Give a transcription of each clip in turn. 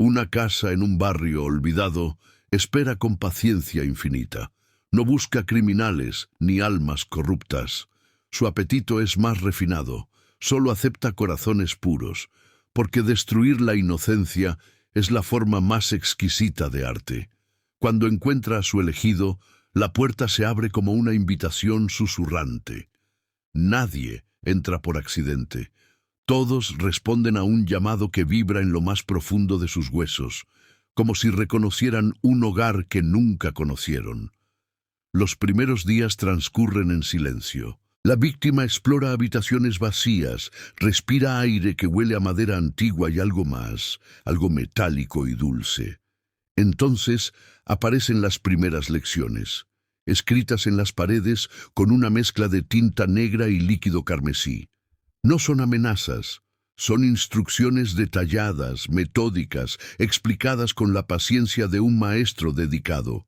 Una casa en un barrio olvidado espera con paciencia infinita. No busca criminales ni almas corruptas. Su apetito es más refinado, solo acepta corazones puros, porque destruir la inocencia es la forma más exquisita de arte. Cuando encuentra a su elegido, la puerta se abre como una invitación susurrante. Nadie entra por accidente. Todos responden a un llamado que vibra en lo más profundo de sus huesos, como si reconocieran un hogar que nunca conocieron. Los primeros días transcurren en silencio. La víctima explora habitaciones vacías, respira aire que huele a madera antigua y algo más, algo metálico y dulce. Entonces aparecen las primeras lecciones, escritas en las paredes con una mezcla de tinta negra y líquido carmesí. No son amenazas, son instrucciones detalladas, metódicas, explicadas con la paciencia de un maestro dedicado.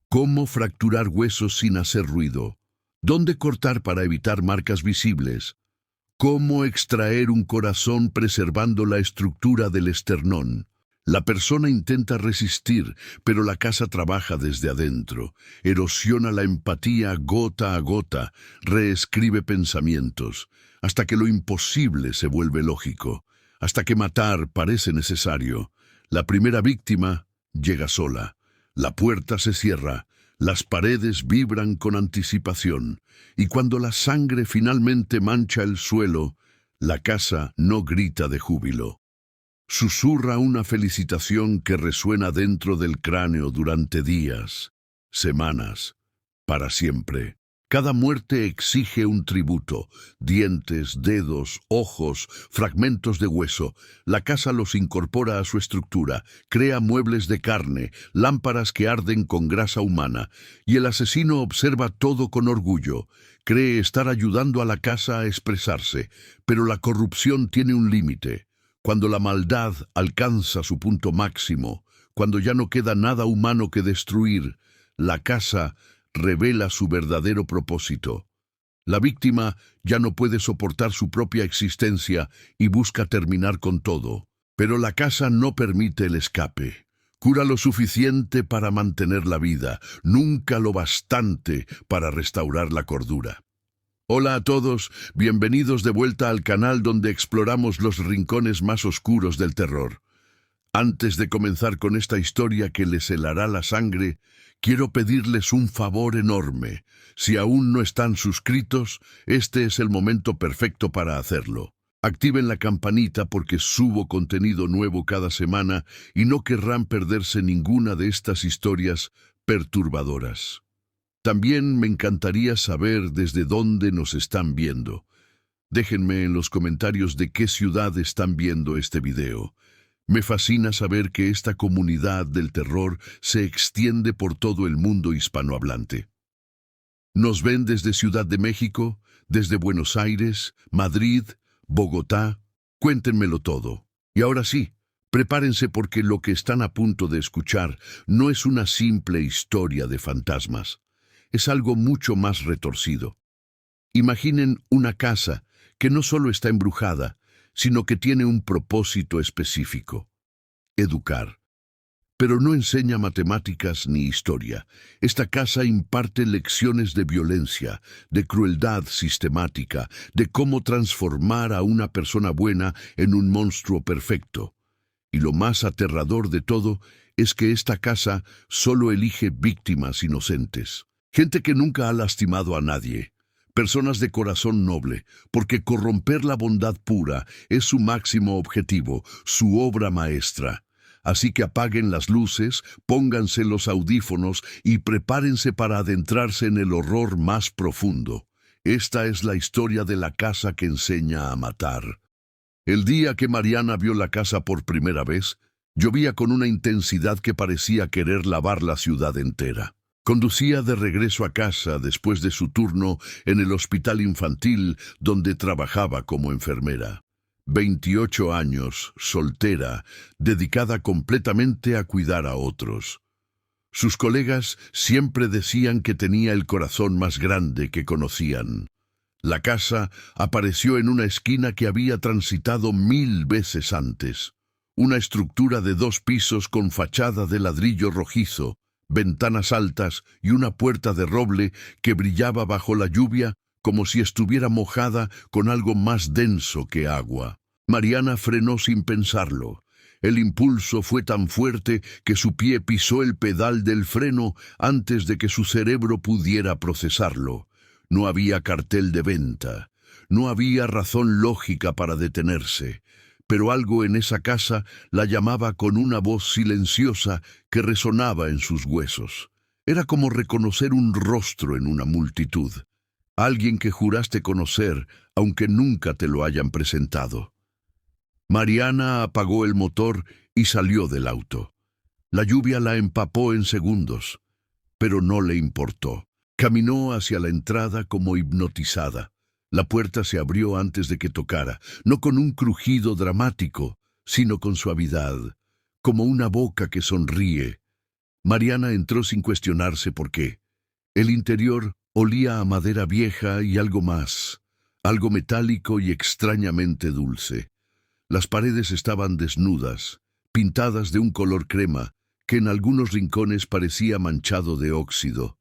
Cómo fracturar huesos sin hacer ruido. Dónde cortar para evitar marcas visibles. Cómo extraer un corazón preservando la estructura del esternón. La persona intenta resistir, pero la casa trabaja desde adentro. Erosiona la empatía gota a gota, reescribe pensamientos, hasta que lo imposible se vuelve lógico, hasta que matar parece necesario. La primera víctima llega sola. La puerta se cierra, las paredes vibran con anticipación, y cuando la sangre finalmente mancha el suelo, la casa no grita de júbilo. Susurra una felicitación que resuena dentro del cráneo durante días, semanas, para siempre. Cada muerte exige un tributo, dientes, dedos, ojos, fragmentos de hueso. La casa los incorpora a su estructura, crea muebles de carne, lámparas que arden con grasa humana, y el asesino observa todo con orgullo. Cree estar ayudando a la casa a expresarse, pero la corrupción tiene un límite. Cuando la maldad alcanza su punto máximo, cuando ya no queda nada humano que destruir, la casa revela su verdadero propósito. La víctima ya no puede soportar su propia existencia y busca terminar con todo. Pero la casa no permite el escape. Cura lo suficiente para mantener la vida, nunca lo bastante para restaurar la cordura. Hola a todos, bienvenidos de vuelta al canal donde exploramos los rincones más oscuros del terror. Antes de comenzar con esta historia que les helará la sangre, quiero pedirles un favor enorme. Si aún no están suscritos, este es el momento perfecto para hacerlo. Activen la campanita porque subo contenido nuevo cada semana y no querrán perderse ninguna de estas historias perturbadoras. También me encantaría saber desde dónde nos están viendo. Déjenme en los comentarios de qué ciudad están viendo este video. Me fascina saber que esta comunidad del terror se extiende por todo el mundo hispanohablante. Nos ven desde Ciudad de México, desde Buenos Aires, Madrid, Bogotá. Cuéntenmelo todo. Y ahora sí, prepárense porque lo que están a punto de escuchar no es una simple historia de fantasmas. Es algo mucho más retorcido. Imaginen una casa que no solo está embrujada, sino que tiene un propósito específico: educar. Pero no enseña matemáticas ni historia. Esta casa imparte lecciones de violencia, de crueldad sistemática, de cómo transformar a una persona buena en un monstruo perfecto. Y lo más aterrador de todo es que esta casa solo elige víctimas inocentes. Gente que nunca ha lastimado a nadie. Personas de corazón noble, porque corromper la bondad pura es su máximo objetivo, su obra maestra. Así que apaguen las luces, pónganse los audífonos y prepárense para adentrarse en el horror más profundo. Esta es la historia de la casa que enseña a matar. El día que Mariana vio la casa por primera vez, llovía con una intensidad que parecía querer lavar la ciudad entera. Conducía de regreso a casa después de su turno en el hospital infantil donde trabajaba como enfermera. 28 años, soltera, dedicada completamente a cuidar a otros. Sus colegas siempre decían que tenía el corazón más grande que conocían. La casa apareció en una esquina que había transitado 1000 veces antes. una estructura de 2 pisos con fachada de ladrillo rojizo, ventanas altas y una puerta de roble que brillaba bajo la lluvia como si estuviera mojada con algo más denso que agua. Mariana frenó sin pensarlo. El impulso fue tan fuerte que su pie pisó el pedal del freno antes de que su cerebro pudiera procesarlo. No había cartel de venta. No había razón lógica para detenerse. Pero algo en esa casa la llamaba con una voz silenciosa que resonaba en sus huesos. Era como reconocer un rostro en una multitud. Alguien que juraste conocer, aunque nunca te lo hayan presentado. Mariana apagó el motor y salió del auto. La lluvia la empapó en segundos, pero no le importó. Caminó hacia la entrada como hipnotizada. La puerta se abrió antes de que tocara, no con un crujido dramático, sino con suavidad, como una boca que sonríe. Mariana entró sin cuestionarse por qué. El interior olía a madera vieja y algo más, algo metálico y extrañamente dulce. Las paredes estaban desnudas, pintadas de un color crema, que en algunos rincones parecía manchado de óxido.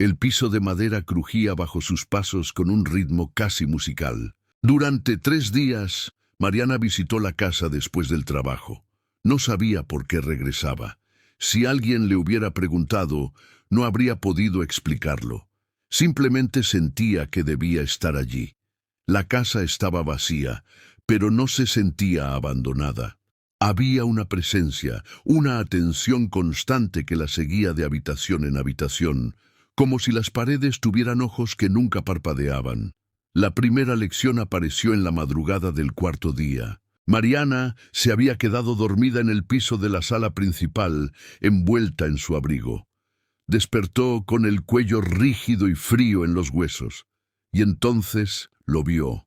El piso de madera crujía bajo sus pasos con un ritmo casi musical. Durante 3 días, Mariana visitó la casa después del trabajo. No sabía por qué regresaba. Si alguien le hubiera preguntado, no habría podido explicarlo. Simplemente sentía que debía estar allí. La casa estaba vacía, pero no se sentía abandonada. Había una presencia, una atención constante que la seguía de habitación en habitación, como si las paredes tuvieran ojos que nunca parpadeaban. La primera lección apareció en la madrugada del 4.º día. Mariana se había quedado dormida en el piso de la sala principal, envuelta en su abrigo. Despertó con el cuello rígido y frío en los huesos, y entonces lo vio.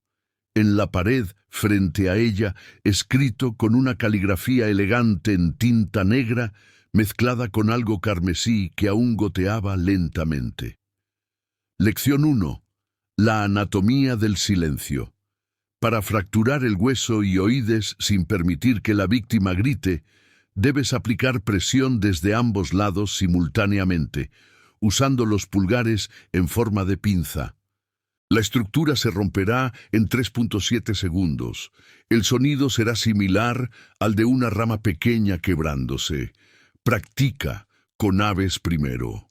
En la pared, frente a ella, escrito con una caligrafía elegante en tinta negra, mezclada con algo carmesí que aún goteaba lentamente. Lección 1. La anatomía del silencio. Para fracturar el hueso y oídes sin permitir que la víctima grite, debes aplicar presión desde ambos lados simultáneamente, usando los pulgares en forma de pinza. La estructura se romperá en 3.7 segundos. El sonido será similar al de una rama pequeña quebrándose. Practica con aves primero.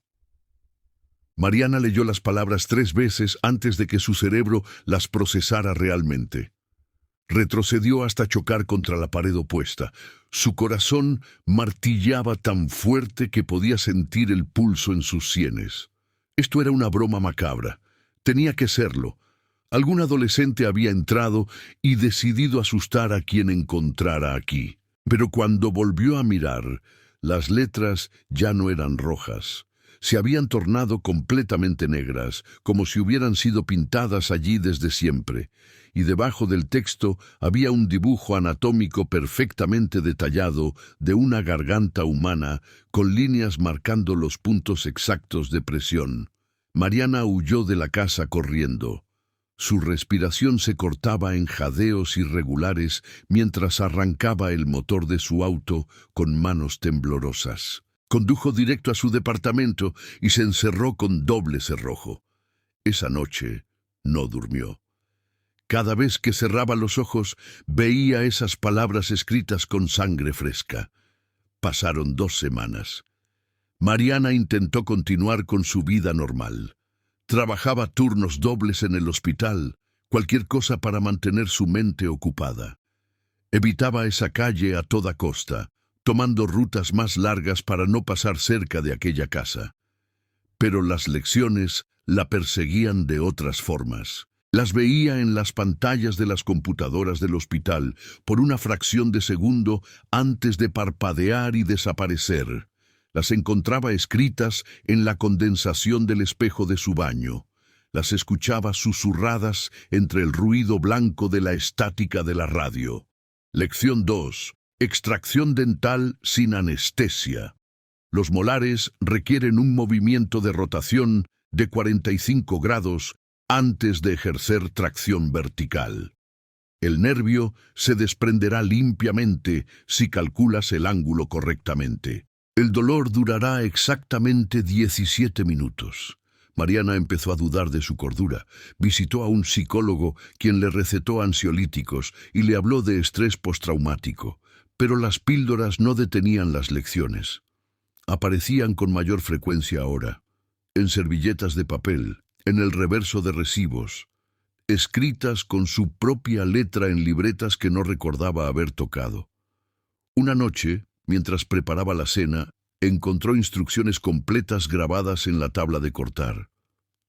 Mariana leyó las palabras 3 veces antes de que su cerebro las procesara realmente. Retrocedió hasta chocar contra la pared opuesta. Su corazón martillaba tan fuerte que podía sentir el pulso en sus sienes. Esto era una broma macabra. Tenía que serlo. Algún adolescente había entrado y decidido asustar a quien encontrara aquí. Pero cuando volvió a mirar, las letras ya no eran rojas. Se habían tornado completamente negras, como si hubieran sido pintadas allí desde siempre, y debajo del texto había un dibujo anatómico perfectamente detallado de una garganta humana con líneas marcando los puntos exactos de presión. Mariana huyó de la casa corriendo. Su respiración se cortaba en jadeos irregulares mientras arrancaba el motor de su auto con manos temblorosas. Condujo directo a su departamento y se encerró con doble cerrojo. Esa noche no durmió. Cada vez que cerraba los ojos, veía esas palabras escritas con sangre fresca. Pasaron 2 semanas. Mariana intentó continuar con su vida normal. Trabajaba turnos dobles en el hospital, cualquier cosa para mantener su mente ocupada. Evitaba esa calle a toda costa, tomando rutas más largas para no pasar cerca de aquella casa. Pero las lecciones la perseguían de otras formas. Las veía en las pantallas de las computadoras del hospital por una fracción de segundo antes de parpadear y desaparecer. Las encontraba escritas en la condensación del espejo de su baño. Las escuchaba susurradas entre el ruido blanco de la estática de la radio. Lección 2. Extracción dental sin anestesia. Los molares requieren un movimiento de rotación de 45 grados antes de ejercer tracción vertical. El nervio se desprenderá limpiamente si calculas el ángulo correctamente. El dolor durará exactamente 17 minutos. Mariana empezó a dudar de su cordura. Visitó a un psicólogo quien le recetó ansiolíticos y le habló de estrés postraumático, pero las píldoras no detenían las lecciones. Aparecían con mayor frecuencia ahora, en servilletas de papel, en el reverso de recibos, escritas con su propia letra en libretas que no recordaba haber tocado. Una noche, mientras preparaba la cena, encontró instrucciones completas grabadas en la tabla de cortar.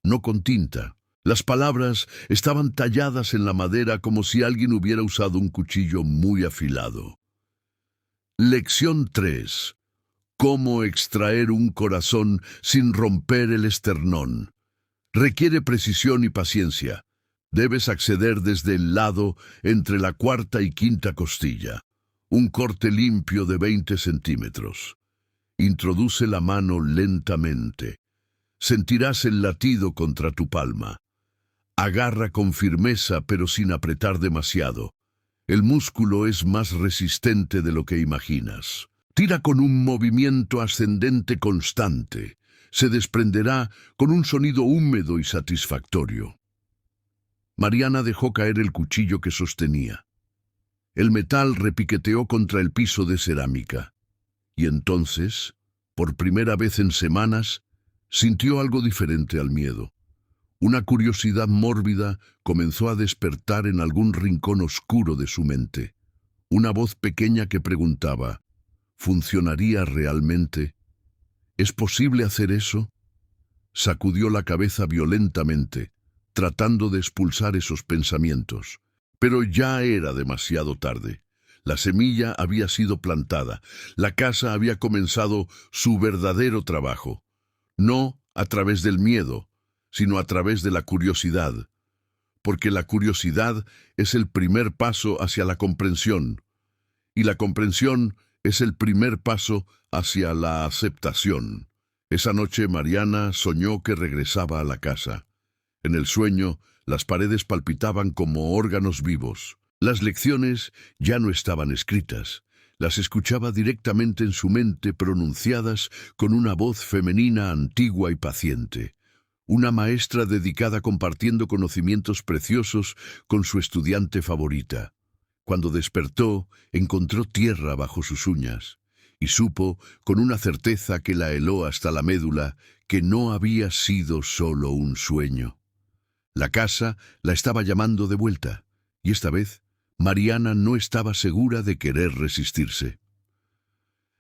No con tinta. Las palabras estaban talladas en la madera como si alguien hubiera usado un cuchillo muy afilado. Lección 3. Cómo extraer un corazón sin romper el esternón. Requiere precisión y paciencia. Debes acceder desde el lado entre la cuarta y quinta costilla. Un corte limpio de 20 centímetros. Introduce la mano lentamente. Sentirás el latido contra tu palma. Agarra con firmeza pero sin apretar demasiado. El músculo es más resistente de lo que imaginas. Tira con un movimiento ascendente constante. Se desprenderá con un sonido húmedo y satisfactorio. Mariana dejó caer el cuchillo que sostenía. El metal repiqueteó contra el piso de cerámica. Y entonces, por primera vez en semanas, sintió algo diferente al miedo. Una curiosidad mórbida comenzó a despertar en algún rincón oscuro de su mente. Una voz pequeña que preguntaba, ¿funcionaría realmente? ¿Es posible hacer eso? Sacudió la cabeza violentamente, tratando de expulsar esos pensamientos. Pero ya era demasiado tarde. La semilla había sido plantada. La casa había comenzado su verdadero trabajo. No a través del miedo, sino a través de la curiosidad. Porque la curiosidad es el primer paso hacia la comprensión. Y la comprensión es el primer paso hacia la aceptación. Esa noche Mariana soñó que regresaba a la casa. En el sueño, las paredes palpitaban como órganos vivos. Las lecciones ya no estaban escritas. Las escuchaba directamente en su mente, pronunciadas con una voz femenina antigua y paciente. Una maestra dedicada compartiendo conocimientos preciosos con su estudiante favorita. Cuando despertó, encontró tierra bajo sus uñas y supo, con una certeza que la heló hasta la médula, que no había sido solo un sueño. La casa la estaba llamando de vuelta, y esta vez Mariana no estaba segura de querer resistirse.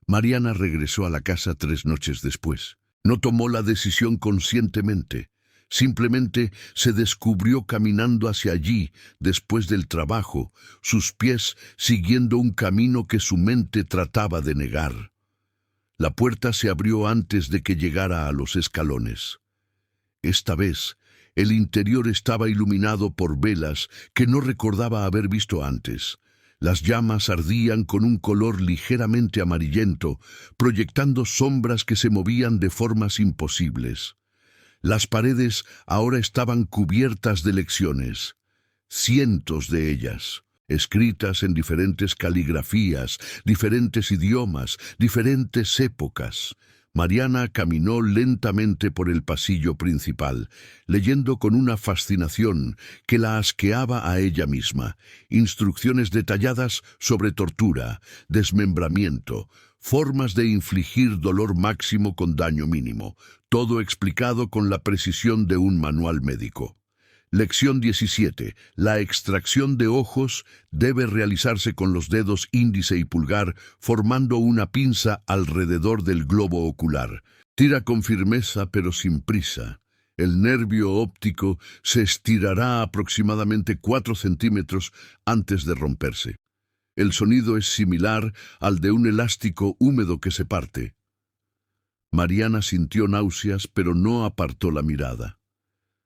Mariana regresó a la casa 3 noches después. No tomó la decisión conscientemente. Simplemente se descubrió caminando hacia allí después del trabajo, sus pies siguiendo un camino que su mente trataba de negar. La puerta se abrió antes de que llegara a los escalones. Esta vez, el interior estaba iluminado por velas que no recordaba haber visto antes. Las llamas ardían con un color ligeramente amarillento, proyectando sombras que se movían de formas imposibles. Las paredes ahora estaban cubiertas de lecciones, cientos de ellas, escritas en diferentes caligrafías, diferentes idiomas, diferentes épocas. Mariana caminó lentamente por el pasillo principal, leyendo con una fascinación que la asqueaba a ella misma, instrucciones detalladas sobre tortura, desmembramiento, formas de infligir dolor máximo con daño mínimo, todo explicado con la precisión de un manual médico. Lección 17. La extracción de ojos debe realizarse con los dedos índice y pulgar, formando una pinza alrededor del globo ocular. Tira con firmeza pero sin prisa. El nervio óptico se estirará aproximadamente 4 centímetros antes de romperse. El sonido es similar al de un elástico húmedo que se parte. Mariana sintió náuseas, pero no apartó la mirada.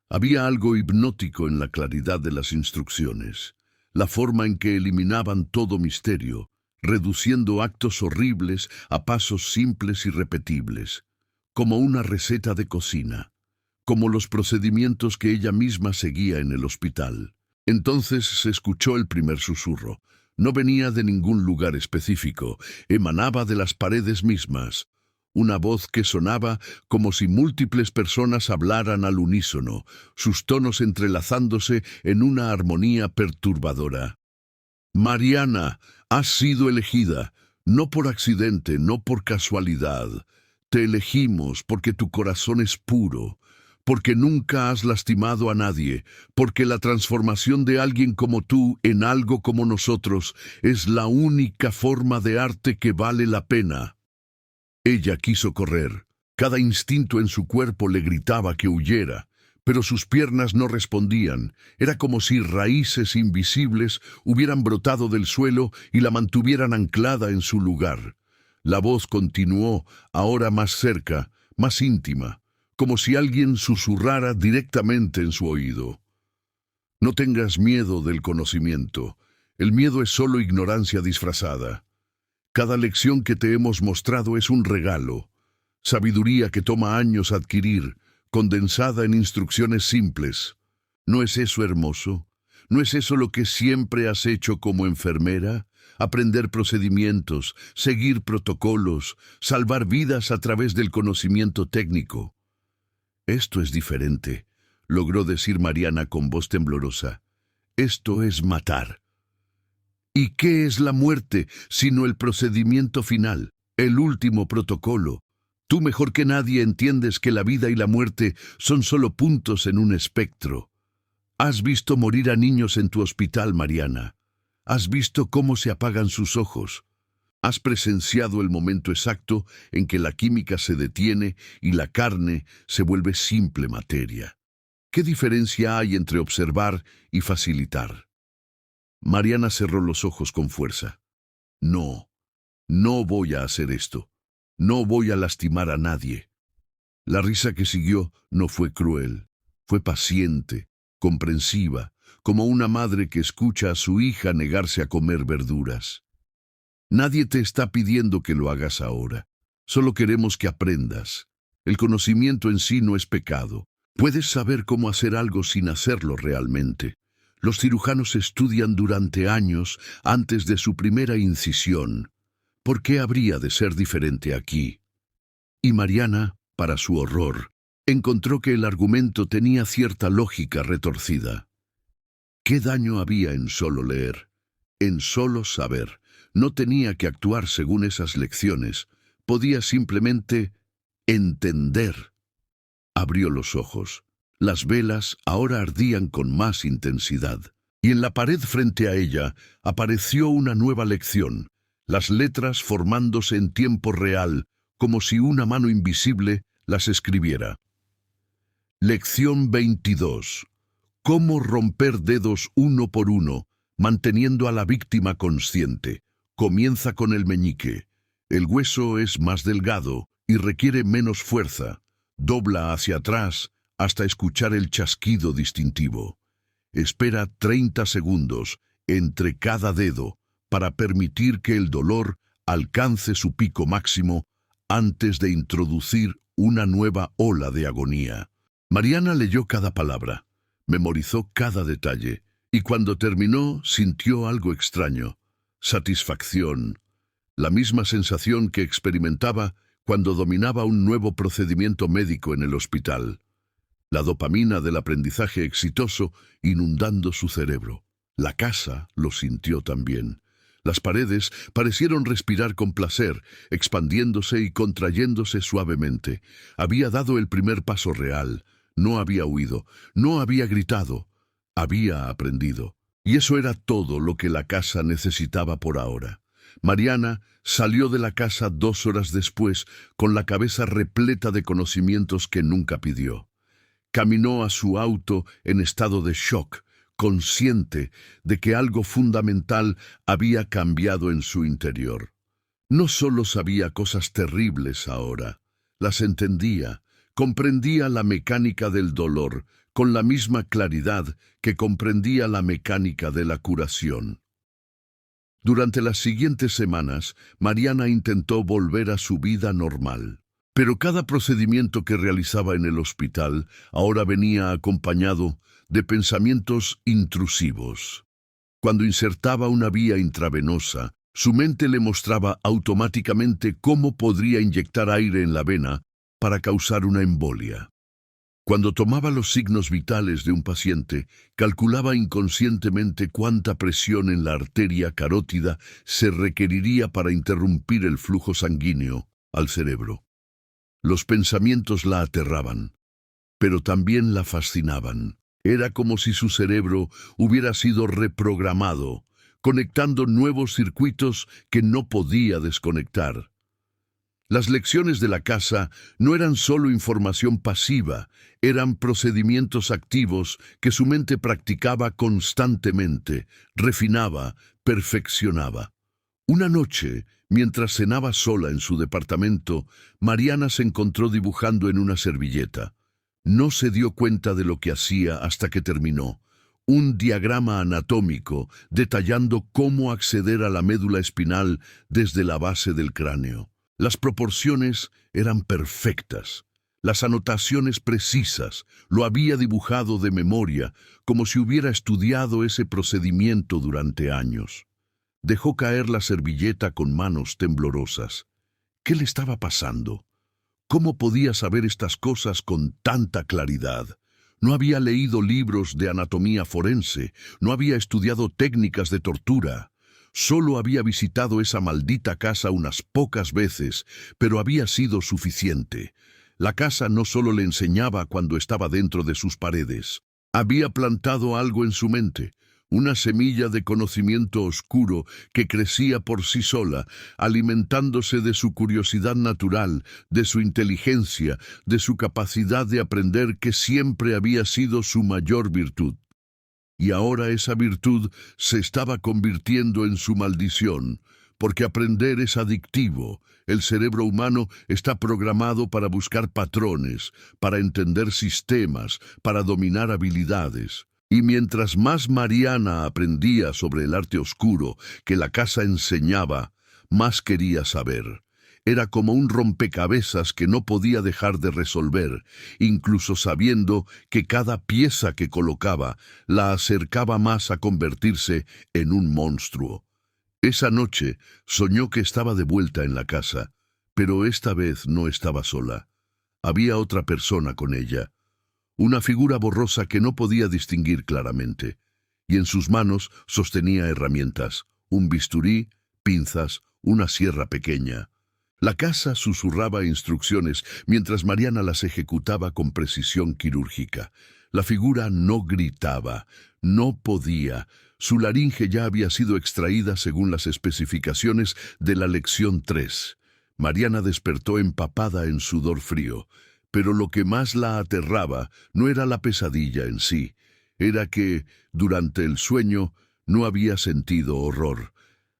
Había algo hipnótico en la claridad de las instrucciones, la forma en que eliminaban todo misterio, reduciendo actos horribles a pasos simples y repetibles, como una receta de cocina, como los procedimientos que ella misma seguía en el hospital. Entonces se escuchó el primer susurro. No venía de ningún lugar específico, emanaba de las paredes mismas. Una voz que sonaba como si múltiples personas hablaran al unísono, sus tonos entrelazándose en una armonía perturbadora. Mariana, has sido elegida, no por accidente, no por casualidad. Te elegimos porque tu corazón es puro, porque nunca has lastimado a nadie, porque la transformación de alguien como tú en algo como nosotros es la única forma de arte que vale la pena. Ella quiso correr. Cada instinto en su cuerpo le gritaba que huyera, pero sus piernas no respondían. Era como si raíces invisibles hubieran brotado del suelo y la mantuvieran anclada en su lugar. La voz continuó, ahora más cerca, más íntima, como si alguien susurrara directamente en su oído. No tengas miedo del conocimiento. El miedo es solo ignorancia disfrazada. Cada lección que te hemos mostrado es un regalo, sabiduría que toma años adquirir, condensada en instrucciones simples. ¿No es eso hermoso? ¿No es eso lo que siempre has hecho como enfermera? Aprender procedimientos, seguir protocolos, salvar vidas a través del conocimiento técnico. Esto es diferente, logró decir Mariana con voz temblorosa. Esto es matar. ¿Y qué es la muerte sino el procedimiento final, el último protocolo? Tú mejor que nadie entiendes que la vida y la muerte son solo puntos en un espectro. Has visto morir a niños en tu hospital, Mariana. Has visto cómo se apagan sus ojos. Has presenciado el momento exacto en que la química se detiene y la carne se vuelve simple materia. ¿Qué diferencia hay entre observar y facilitar? Mariana cerró los ojos con fuerza. No, no voy a hacer esto. No voy a lastimar a nadie. La risa que siguió no fue cruel, fue paciente, comprensiva, como una madre que escucha a su hija negarse a comer verduras. Nadie te está pidiendo que lo hagas ahora. Solo queremos que aprendas. El conocimiento en sí no es pecado. Puedes saber cómo hacer algo sin hacerlo realmente. Los cirujanos estudian durante años antes de su primera incisión. ¿Por qué habría de ser diferente aquí? Y Mariana, para su horror, encontró que el argumento tenía cierta lógica retorcida. ¿Qué daño había en solo leer? En solo saber. No tenía que actuar según esas lecciones. Podía simplemente entender. Abrió los ojos. Las velas ahora ardían con más intensidad. Y en la pared frente a ella apareció una nueva lección. Las letras formándose en tiempo real, como si una mano invisible las escribiera. Lección 22. Cómo romper dedos uno por uno, manteniendo a la víctima consciente. Comienza con el meñique. El hueso es más delgado y requiere menos fuerza. Dobla hacia atrás hasta escuchar el chasquido distintivo. Espera 30 segundos entre cada dedo para permitir que el dolor alcance su pico máximo antes de introducir una nueva ola de agonía. Mariana leyó cada palabra, memorizó cada detalle, y cuando terminó sintió algo extraño, satisfacción, la misma sensación que experimentaba cuando dominaba un nuevo procedimiento médico en el hospital. La dopamina del aprendizaje exitoso inundando su cerebro. La casa lo sintió también. Las paredes parecieron respirar con placer, expandiéndose y contrayéndose suavemente. Había dado el primer paso real. No había huido, no había gritado. Había aprendido. Y eso era todo lo que la casa necesitaba por ahora. Mariana salió de la casa 2 horas después, con la cabeza repleta de conocimientos que nunca pidió. Caminó a su auto en estado de shock, consciente de que algo fundamental había cambiado en su interior. No solo sabía cosas terribles ahora, las entendía, comprendía la mecánica del dolor con la misma claridad que comprendía la mecánica de la curación. Durante las siguientes semanas, Mariana intentó volver a su vida normal. Pero cada procedimiento que realizaba en el hospital ahora venía acompañado de pensamientos intrusivos. Cuando insertaba una vía intravenosa, su mente le mostraba automáticamente cómo podría inyectar aire en la vena para causar una embolia. Cuando tomaba los signos vitales de un paciente, calculaba inconscientemente cuánta presión en la arteria carótida se requeriría para interrumpir el flujo sanguíneo al cerebro. Los pensamientos la aterraban, pero también la fascinaban. Era como si su cerebro hubiera sido reprogramado, conectando nuevos circuitos que no podía desconectar. Las lecciones de la casa no eran solo información pasiva, eran procedimientos activos que su mente practicaba constantemente, refinaba, perfeccionaba. Una noche, mientras cenaba sola en su departamento, Mariana se encontró dibujando en una servilleta. No se dio cuenta de lo que hacía hasta que terminó. Un diagrama anatómico detallando cómo acceder a la médula espinal desde la base del cráneo. Las proporciones eran perfectas, las anotaciones precisas, lo había dibujado de memoria, como si hubiera estudiado ese procedimiento durante años. Dejó caer la servilleta con manos temblorosas. ¿Qué le estaba pasando? ¿Cómo podía saber estas cosas con tanta claridad? No había leído libros de anatomía forense, no había estudiado técnicas de tortura. Solo había visitado esa maldita casa unas pocas veces, pero había sido suficiente. La casa no solo le enseñaba cuando estaba dentro de sus paredes. Había plantado algo en su mente, una semilla de conocimiento oscuro que crecía por sí sola, alimentándose de su curiosidad natural, de su inteligencia, de su capacidad de aprender que siempre había sido su mayor virtud. Y ahora esa virtud se estaba convirtiendo en su maldición, porque aprender es adictivo. El cerebro humano está programado para buscar patrones, para entender sistemas, para dominar habilidades. Y mientras más Mariana aprendía sobre el arte oscuro que la casa enseñaba, más quería saber. Era como un rompecabezas que no podía dejar de resolver, incluso sabiendo que cada pieza que colocaba la acercaba más a convertirse en un monstruo. Esa noche soñó que estaba de vuelta en la casa, pero esta vez no estaba sola. Había otra persona con ella, una figura borrosa que no podía distinguir claramente, y en sus manos sostenía herramientas, un bisturí, pinzas, una sierra pequeña. La casa susurraba instrucciones mientras Mariana las ejecutaba con precisión quirúrgica. La figura no gritaba, no podía. Su laringe ya había sido extraída según las especificaciones de la lección 3. Mariana despertó empapada en sudor frío, pero lo que más la aterraba no era la pesadilla en sí, era que, durante el sueño, no había sentido horror,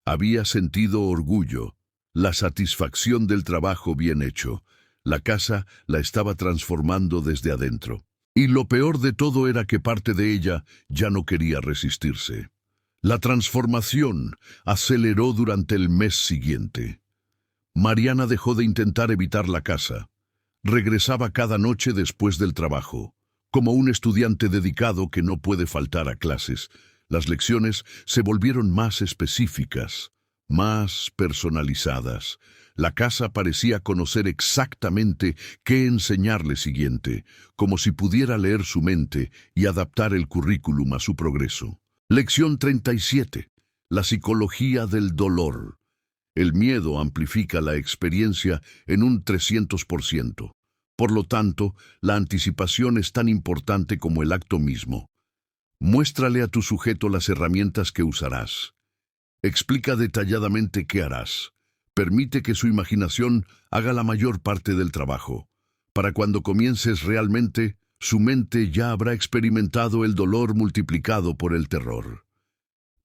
había sentido orgullo. La satisfacción del trabajo bien hecho. La casa la estaba transformando desde adentro. Y lo peor de todo era que parte de ella ya no quería resistirse. La transformación aceleró durante el mes siguiente. Mariana dejó de intentar evitar la casa. Regresaba cada noche después del trabajo, como un estudiante dedicado que no puede faltar a clases. Las lecciones se volvieron más específicas, más personalizadas. La casa parecía conocer exactamente qué enseñarle siguiente, como si pudiera leer su mente y adaptar el currículum a su progreso. Lección 37. La psicología del dolor. El miedo amplifica la experiencia en un 300%. Por lo tanto, la anticipación es tan importante como el acto mismo. Muéstrale a tu sujeto las herramientas que usarás. Explica detalladamente qué harás. Permite que su imaginación haga la mayor parte del trabajo. Para cuando comiences realmente, su mente ya habrá experimentado el dolor multiplicado por el terror.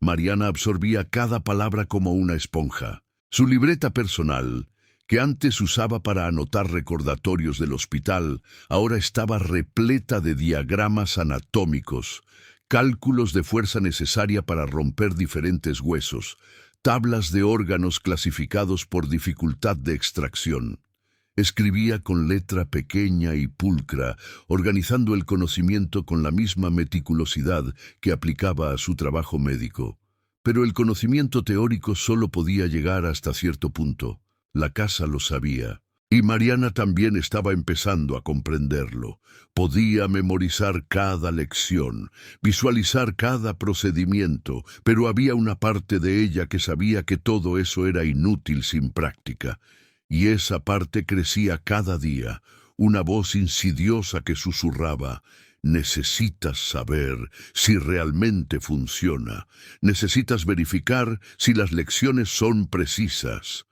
Mariana absorbía cada palabra como una esponja. Su libreta personal, que antes usaba para anotar recordatorios del hospital, ahora estaba repleta de diagramas anatómicos, cálculos de fuerza necesaria para romper diferentes huesos, tablas de órganos clasificados por dificultad de extracción. Escribía con letra pequeña y pulcra, organizando el conocimiento con la misma meticulosidad que aplicaba a su trabajo médico. Pero el conocimiento teórico solo podía llegar hasta cierto punto. La casa lo sabía. Y Mariana también estaba empezando a comprenderlo. Podía memorizar cada lección, visualizar cada procedimiento, pero había una parte de ella que sabía que todo eso era inútil sin práctica. Y esa parte crecía cada día, una voz insidiosa que susurraba: necesitas saber si realmente funciona, necesitas verificar si las lecciones son precisas.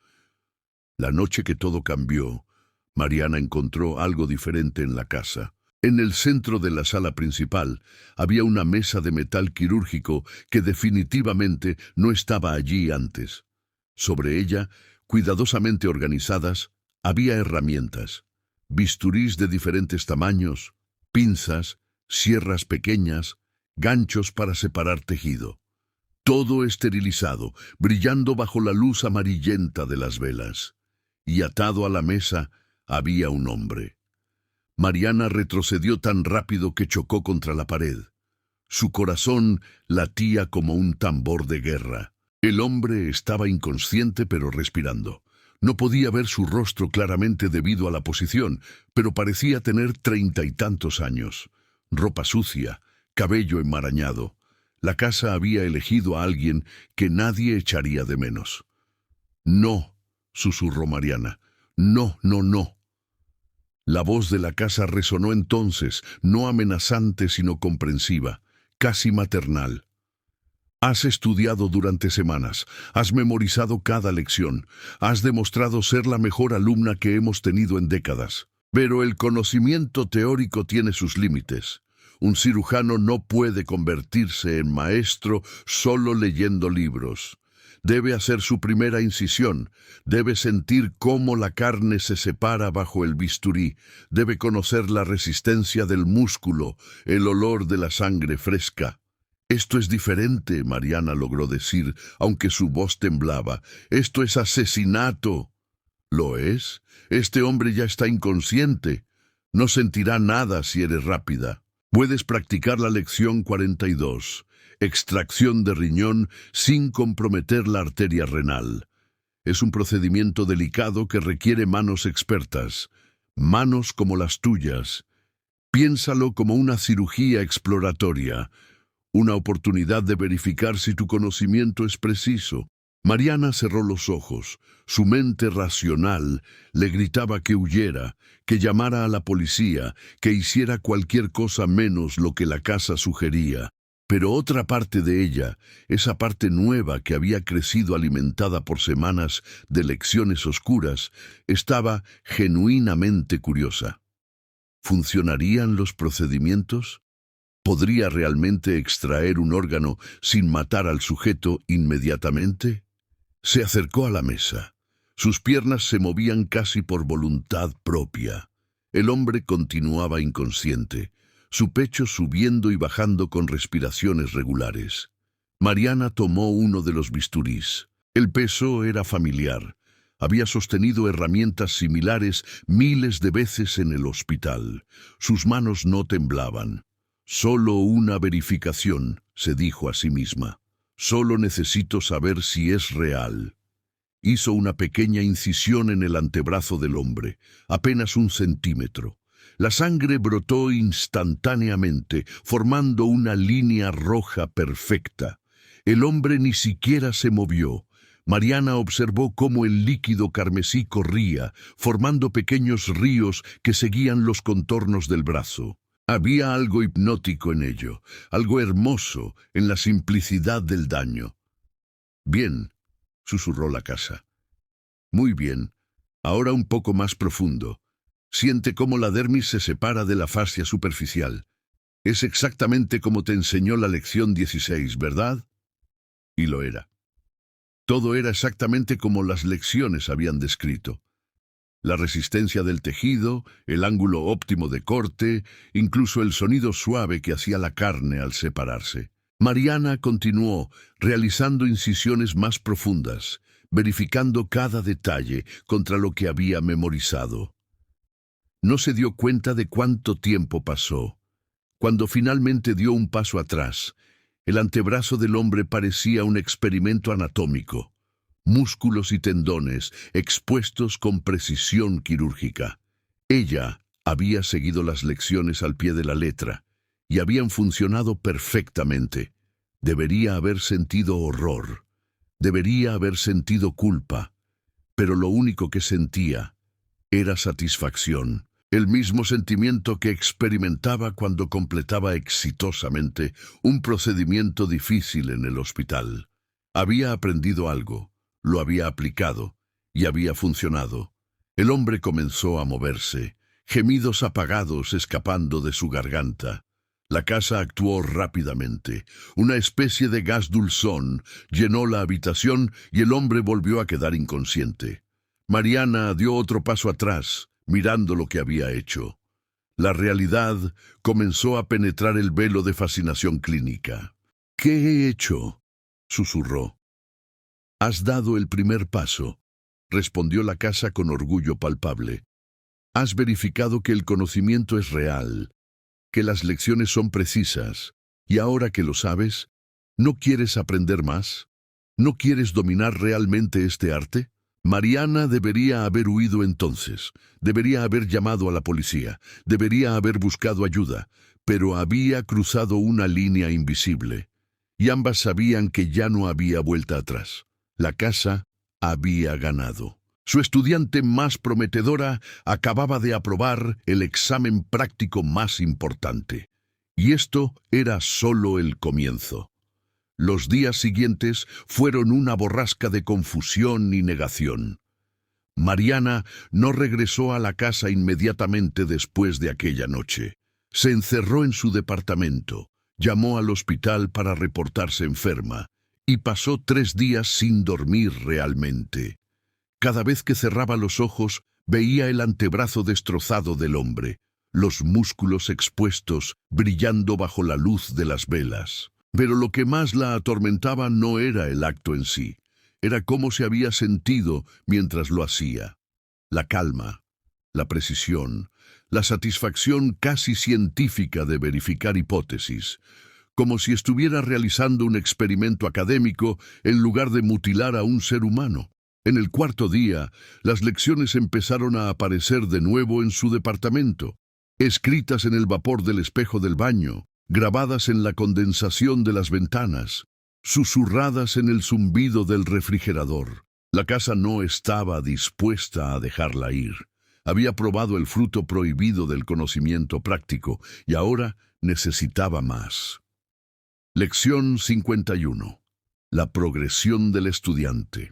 La noche que todo cambió, Mariana encontró algo diferente en la casa. En el centro de la sala principal había una mesa de metal quirúrgico que definitivamente no estaba allí antes. Sobre ella, cuidadosamente organizadas, había herramientas, bisturís de diferentes tamaños, pinzas, sierras pequeñas, ganchos para separar tejido. Todo esterilizado, brillando bajo la luz amarillenta de las velas. Y atado a la mesa había un hombre. Mariana retrocedió tan rápido que chocó contra la pared. Su corazón latía como un tambor de guerra. El hombre estaba inconsciente pero respirando. No podía ver su rostro claramente debido a la posición, pero parecía tener 30 y tantos años. Ropa sucia, cabello enmarañado. La casa había elegido a alguien que nadie echaría de menos. «No», susurró Mariana. «No, no, no». La voz de la casa resonó entonces, no amenazante sino comprensiva, casi maternal. «Has estudiado durante semanas, has memorizado cada lección, has demostrado ser la mejor alumna que hemos tenido en décadas. Pero el conocimiento teórico tiene sus límites. Un cirujano no puede convertirse en maestro solo leyendo libros. Debe hacer su primera incisión, debe sentir cómo la carne se separa bajo el bisturí, debe conocer la resistencia del músculo, el olor de la sangre fresca. «Esto es diferente», Mariana logró decir, aunque su voz temblaba. «Esto es asesinato». «¿Lo es? Este hombre ya está inconsciente. No sentirá nada si eres rápida. Puedes practicar la lección 42. Extracción de riñón sin comprometer la arteria renal. Es un procedimiento delicado que requiere manos expertas, manos como las tuyas. Piénsalo como una cirugía exploratoria, una oportunidad de verificar si tu conocimiento es preciso». Mariana cerró los ojos. Su mente racional le gritaba que huyera, que llamara a la policía, que hiciera cualquier cosa menos lo que la casa sugería. Pero otra parte de ella, esa parte nueva que había crecido alimentada por semanas de lecciones oscuras, estaba genuinamente curiosa. ¿Funcionarían los procedimientos? ¿Podría realmente extraer un órgano sin matar al sujeto inmediatamente? Se acercó a la mesa. Sus piernas se movían casi por voluntad propia. El hombre continuaba inconsciente, su pecho subiendo y bajando con respiraciones regulares. Mariana tomó uno de los bisturís. El peso era familiar. Había sostenido herramientas similares miles de veces en el hospital. Sus manos no temblaban. «Solo una verificación», se dijo a sí misma. «Solo necesito saber si es real». Hizo una pequeña incisión en el antebrazo del hombre, apenas 1 centímetro. La sangre brotó instantáneamente, formando una línea roja perfecta. El hombre ni siquiera se movió. Mariana observó cómo el líquido carmesí corría, formando pequeños ríos que seguían los contornos del brazo. Había algo hipnótico en ello, algo hermoso en la simplicidad del daño. «Bien», susurró la casa. «Muy bien. Ahora un poco más profundo. Siente cómo la dermis se separa de la fascia superficial. Es exactamente como te enseñó la lección 16, ¿verdad?» Y lo era. Todo era exactamente como las lecciones habían descrito. La resistencia del tejido, el ángulo óptimo de corte, incluso el sonido suave que hacía la carne al separarse. Mariana continuó, realizando incisiones más profundas, verificando cada detalle contra lo que había memorizado. No se dio cuenta de cuánto tiempo pasó. Cuando finalmente dio un paso atrás, el antebrazo del hombre parecía un experimento anatómico. Músculos y tendones expuestos con precisión quirúrgica. Ella había seguido las lecciones al pie de la letra y habían funcionado perfectamente. Debería haber sentido horror. Debería haber sentido culpa. Pero lo único que sentía era satisfacción. El mismo sentimiento que experimentaba cuando completaba exitosamente un procedimiento difícil en el hospital. Había aprendido algo, lo había aplicado y había funcionado. El hombre comenzó a moverse, gemidos apagados escapando de su garganta. La casa actuó rápidamente. Una especie de gas dulzón llenó la habitación y el hombre volvió a quedar inconsciente. Mariana dio otro paso atrás, mirando lo que había hecho. La realidad comenzó a penetrar el velo de fascinación clínica. «¿Qué he hecho?», susurró. «Has dado el primer paso», respondió la casa con orgullo palpable. «Has verificado que el conocimiento es real, que las lecciones son precisas, y ahora que lo sabes, ¿no quieres aprender más? ¿No quieres dominar realmente este arte?». Mariana debería haber huido entonces, debería haber llamado a la policía, debería haber buscado ayuda, pero había cruzado una línea invisible, y ambas sabían que ya no había vuelta atrás. La casa había ganado. Su estudiante más prometedora acababa de aprobar el examen práctico más importante, y esto era solo el comienzo. Los días siguientes fueron una borrasca de confusión y negación. Mariana no regresó a la casa inmediatamente después de aquella noche. Se encerró en su departamento, llamó al hospital para reportarse enferma y pasó 3 días sin dormir realmente. Cada vez que cerraba los ojos, veía el antebrazo destrozado del hombre, los músculos expuestos, brillando bajo la luz de las velas. Pero lo que más la atormentaba no era el acto en sí, era cómo se había sentido mientras lo hacía. La calma, la precisión, la satisfacción casi científica de verificar hipótesis, como si estuviera realizando un experimento académico en lugar de mutilar a un ser humano. En el 4.º día, las lecciones empezaron a aparecer de nuevo en su departamento, escritas en el vapor del espejo del baño, grabadas en la condensación de las ventanas, susurradas en el zumbido del refrigerador. La casa no estaba dispuesta a dejarla ir. Había probado el fruto prohibido del conocimiento práctico y ahora necesitaba más. Lección 51. La progresión del estudiante.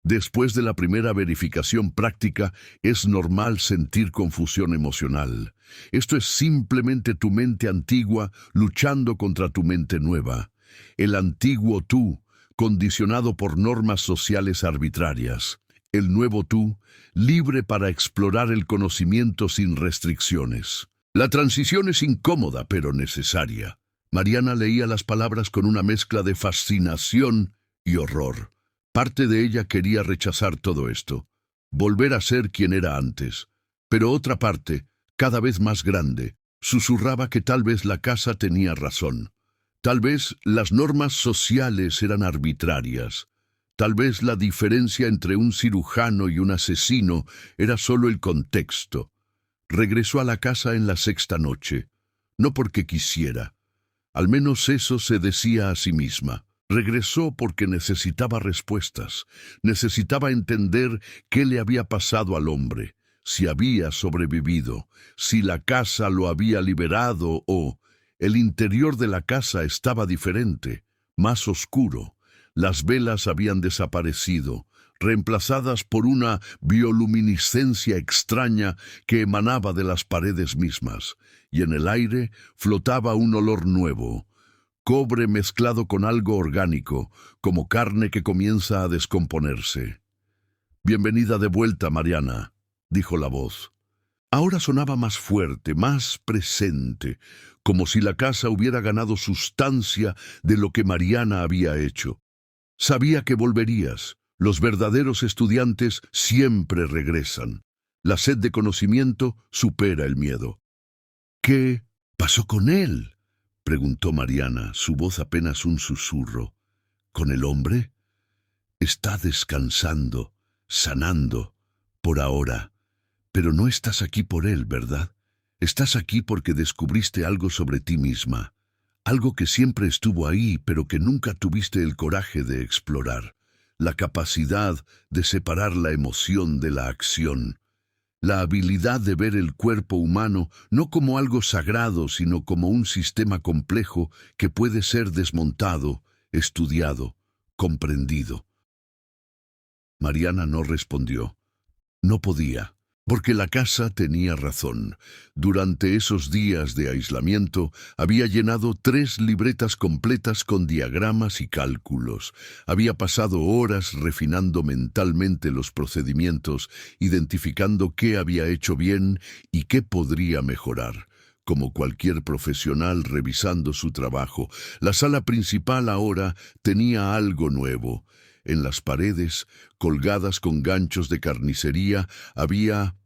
Después de la primera verificación práctica, es normal sentir confusión emocional. Esto es simplemente tu mente antigua luchando contra tu mente nueva. El antiguo tú, condicionado por normas sociales arbitrarias. El nuevo tú, libre para explorar el conocimiento sin restricciones. La transición es incómoda, pero necesaria. Mariana leía las palabras con una mezcla de fascinación y horror. Parte de ella quería rechazar todo esto, volver a ser quien era antes, pero otra parte, cada vez más grande, susurraba que tal vez la casa tenía razón. Tal vez las normas sociales eran arbitrarias. Tal vez la diferencia entre un cirujano y un asesino era solo el contexto. Regresó a la casa en la 6ª noche, no porque quisiera. Al menos eso se decía a sí misma. Regresó porque necesitaba respuestas, necesitaba entender qué le había pasado al hombre, si había sobrevivido, si la casa lo había liberado o el interior de la casa estaba diferente, más oscuro. Las velas habían desaparecido, reemplazadas por una bioluminiscencia extraña que emanaba de las paredes mismas, y en el aire flotaba un olor nuevo. Cobre mezclado con algo orgánico, como carne que comienza a descomponerse. «Bienvenida de vuelta, Mariana», dijo la voz. Ahora sonaba más fuerte, más presente, como si la casa hubiera ganado sustancia de lo que Mariana había hecho. Sabía que volverías. Los verdaderos estudiantes siempre regresan. La sed de conocimiento supera el miedo. ¿Qué pasó con él?, preguntó Mariana, su voz apenas un susurro. ¿Con el hombre? Está descansando, sanando, por ahora. Pero no estás aquí por él, ¿verdad? Estás aquí porque descubriste algo sobre ti misma, algo que siempre estuvo ahí, pero que nunca tuviste el coraje de explorar, la capacidad de separar la emoción de la acción, la habilidad de ver el cuerpo humano no como algo sagrado, sino como un sistema complejo que puede ser desmontado, estudiado, comprendido. Mariana no respondió. No podía, porque la casa tenía razón. Durante esos días de aislamiento había llenado 3 libretas completas con diagramas y cálculos. Había pasado horas refinando mentalmente los procedimientos, identificando qué había hecho bien y qué podría mejorar. Como cualquier profesional revisando su trabajo, la sala principal ahora tenía algo nuevo. En las paredes, colgadas con ganchos de carnicería, había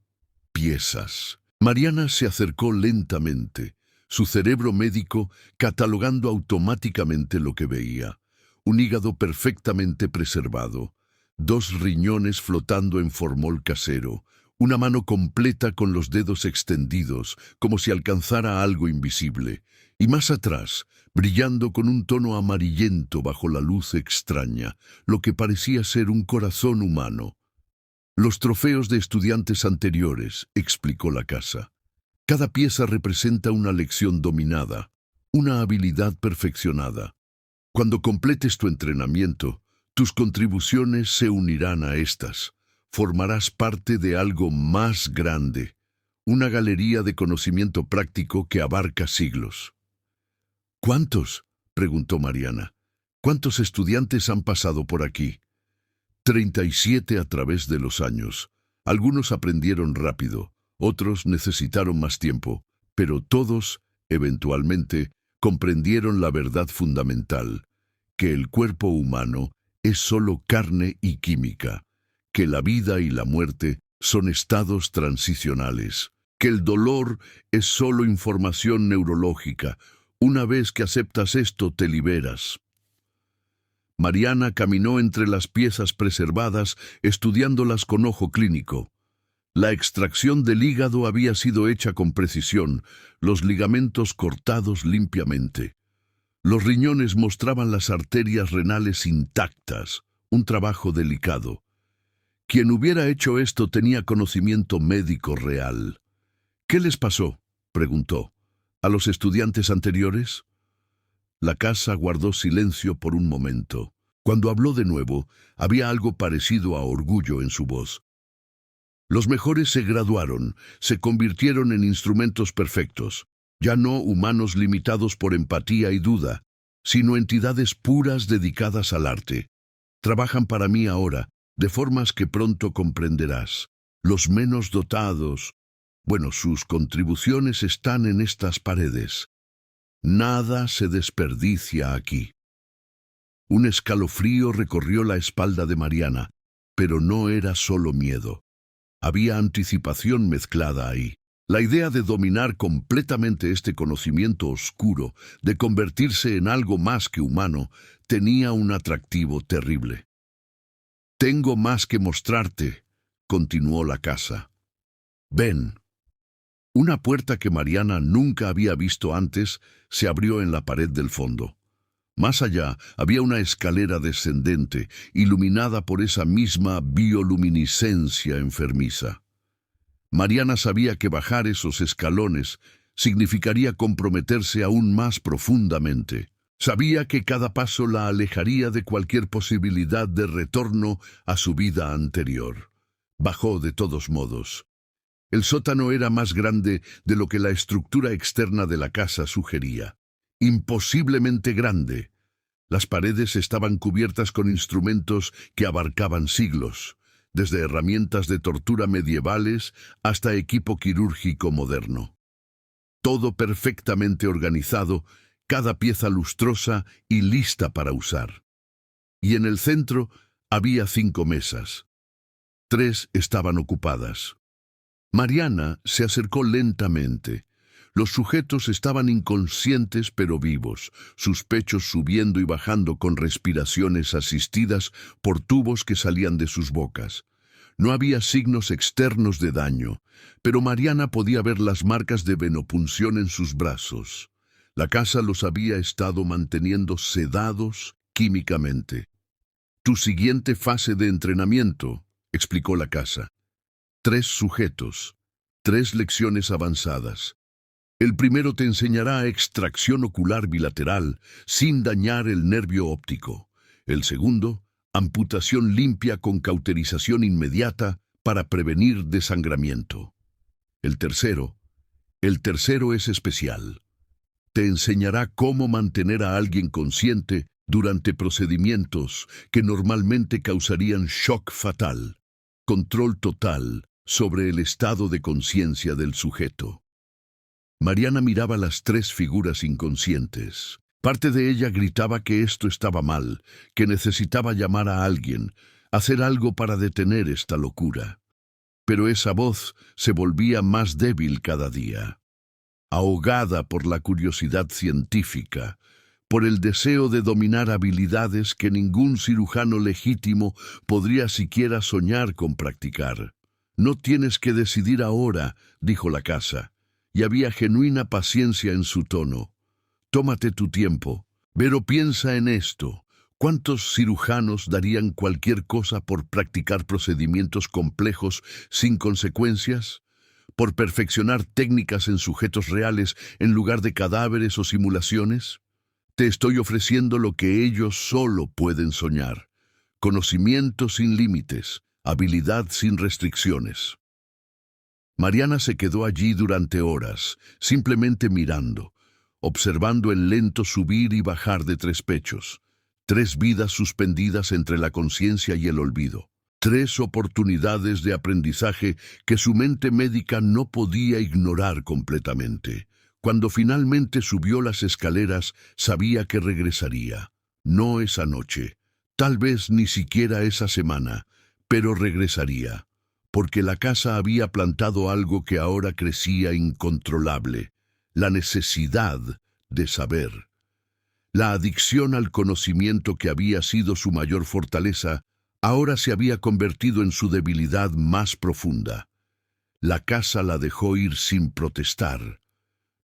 piezas. Mariana se acercó lentamente, su cerebro médico catalogando automáticamente lo que veía. Un hígado perfectamente preservado, 2 riñones flotando en formol casero, una mano completa con los dedos extendidos, como si alcanzara algo invisible, y más atrás, brillando con un tono amarillento bajo la luz extraña, lo que parecía ser un corazón humano. Los trofeos de estudiantes anteriores, explicó la casa. Cada pieza representa una lección dominada, una habilidad perfeccionada. Cuando completes tu entrenamiento, tus contribuciones se unirán a estas. Formarás parte de algo más grande, una galería de conocimiento práctico que abarca siglos. ¿Cuántos?, preguntó Mariana. ¿Cuántos estudiantes han pasado por aquí? 37 a través de los años. Algunos aprendieron rápido, otros necesitaron más tiempo, pero todos, eventualmente, comprendieron la verdad fundamental, que el cuerpo humano es solo carne y química, que la vida y la muerte son estados transicionales, que el dolor es solo información neurológica. Una vez que aceptas esto, te liberas. Mariana caminó entre las piezas preservadas, estudiándolas con ojo clínico. La extracción del hígado había sido hecha con precisión, los ligamentos cortados limpiamente. Los riñones mostraban las arterias renales intactas, un trabajo delicado. Quien hubiera hecho esto tenía conocimiento médico real. ¿Qué les pasó?, preguntó. ¿A los estudiantes anteriores? La casa guardó silencio por un momento. Cuando habló de nuevo, había algo parecido a orgullo en su voz. Los mejores se graduaron, se convirtieron en instrumentos perfectos, ya no humanos limitados por empatía y duda, sino entidades puras dedicadas al arte. Trabajan para mí ahora, de formas que pronto comprenderás. Los menos dotados, bueno, sus contribuciones están en estas paredes. Nada se desperdicia aquí. Un escalofrío recorrió la espalda de Mariana, pero no era solo miedo. Había anticipación mezclada ahí. La idea de dominar completamente este conocimiento oscuro, de convertirse en algo más que humano, tenía un atractivo terrible. «Tengo más que mostrarte», continuó la casa. «Ven». Una puerta que Mariana nunca había visto antes se abrió en la pared del fondo. Más allá había una escalera descendente, iluminada por esa misma bioluminiscencia enfermiza. Mariana sabía que bajar esos escalones significaría comprometerse aún más profundamente. Sabía que cada paso la alejaría de cualquier posibilidad de retorno a su vida anterior. Bajó de todos modos. El sótano era más grande de lo que la estructura externa de la casa sugería. Imposiblemente grande. Las paredes estaban cubiertas con instrumentos que abarcaban siglos, desde herramientas de tortura medievales hasta equipo quirúrgico moderno. Todo perfectamente organizado, cada pieza lustrosa y lista para usar. Y en el centro había 5 mesas. 3 estaban ocupadas. Mariana se acercó lentamente. Los sujetos estaban inconscientes pero vivos, sus pechos subiendo y bajando con respiraciones asistidas por tubos que salían de sus bocas. No había signos externos de daño, pero Mariana podía ver las marcas de venopunción en sus brazos. La casa los había estado manteniendo sedados químicamente. Tu siguiente fase de entrenamiento, explicó la casa. 3 sujetos, 3 lecciones avanzadas. El primero te enseñará extracción ocular bilateral sin dañar el nervio óptico. El segundo, amputación limpia con cauterización inmediata para prevenir desangramiento. El tercero es especial. Te enseñará cómo mantener a alguien consciente durante procedimientos que normalmente causarían shock fatal. Control total sobre el estado de conciencia del sujeto. Mariana miraba las 3 figuras inconscientes. Parte de ella gritaba que esto estaba mal, que necesitaba llamar a alguien, hacer algo para detener esta locura. Pero esa voz se volvía más débil cada día. Ahogada por la curiosidad científica, por el deseo de dominar habilidades que ningún cirujano legítimo podría siquiera soñar con practicar. No tienes que decidir ahora, dijo la casa, y había genuina paciencia en su tono. Tómate tu tiempo, pero piensa en esto. ¿Cuántos cirujanos darían cualquier cosa por practicar procedimientos complejos sin consecuencias? ¿Por perfeccionar técnicas en sujetos reales en lugar de cadáveres o simulaciones? Te estoy ofreciendo lo que ellos solo pueden soñar. Conocimiento sin límites, habilidad sin restricciones. Mariana se quedó allí durante horas, simplemente mirando, observando el lento subir y bajar de 3 pechos, 3 vidas suspendidas entre la conciencia y el olvido, 3 oportunidades de aprendizaje que su mente médica no podía ignorar completamente. Cuando finalmente subió las escaleras, sabía que regresaría. No esa noche, tal vez ni siquiera esa semana, pero regresaría, porque la casa había plantado algo que ahora crecía incontrolable, la necesidad de saber. La adicción al conocimiento que había sido su mayor fortaleza, ahora se había convertido en su debilidad más profunda. La casa la dejó ir sin protestar.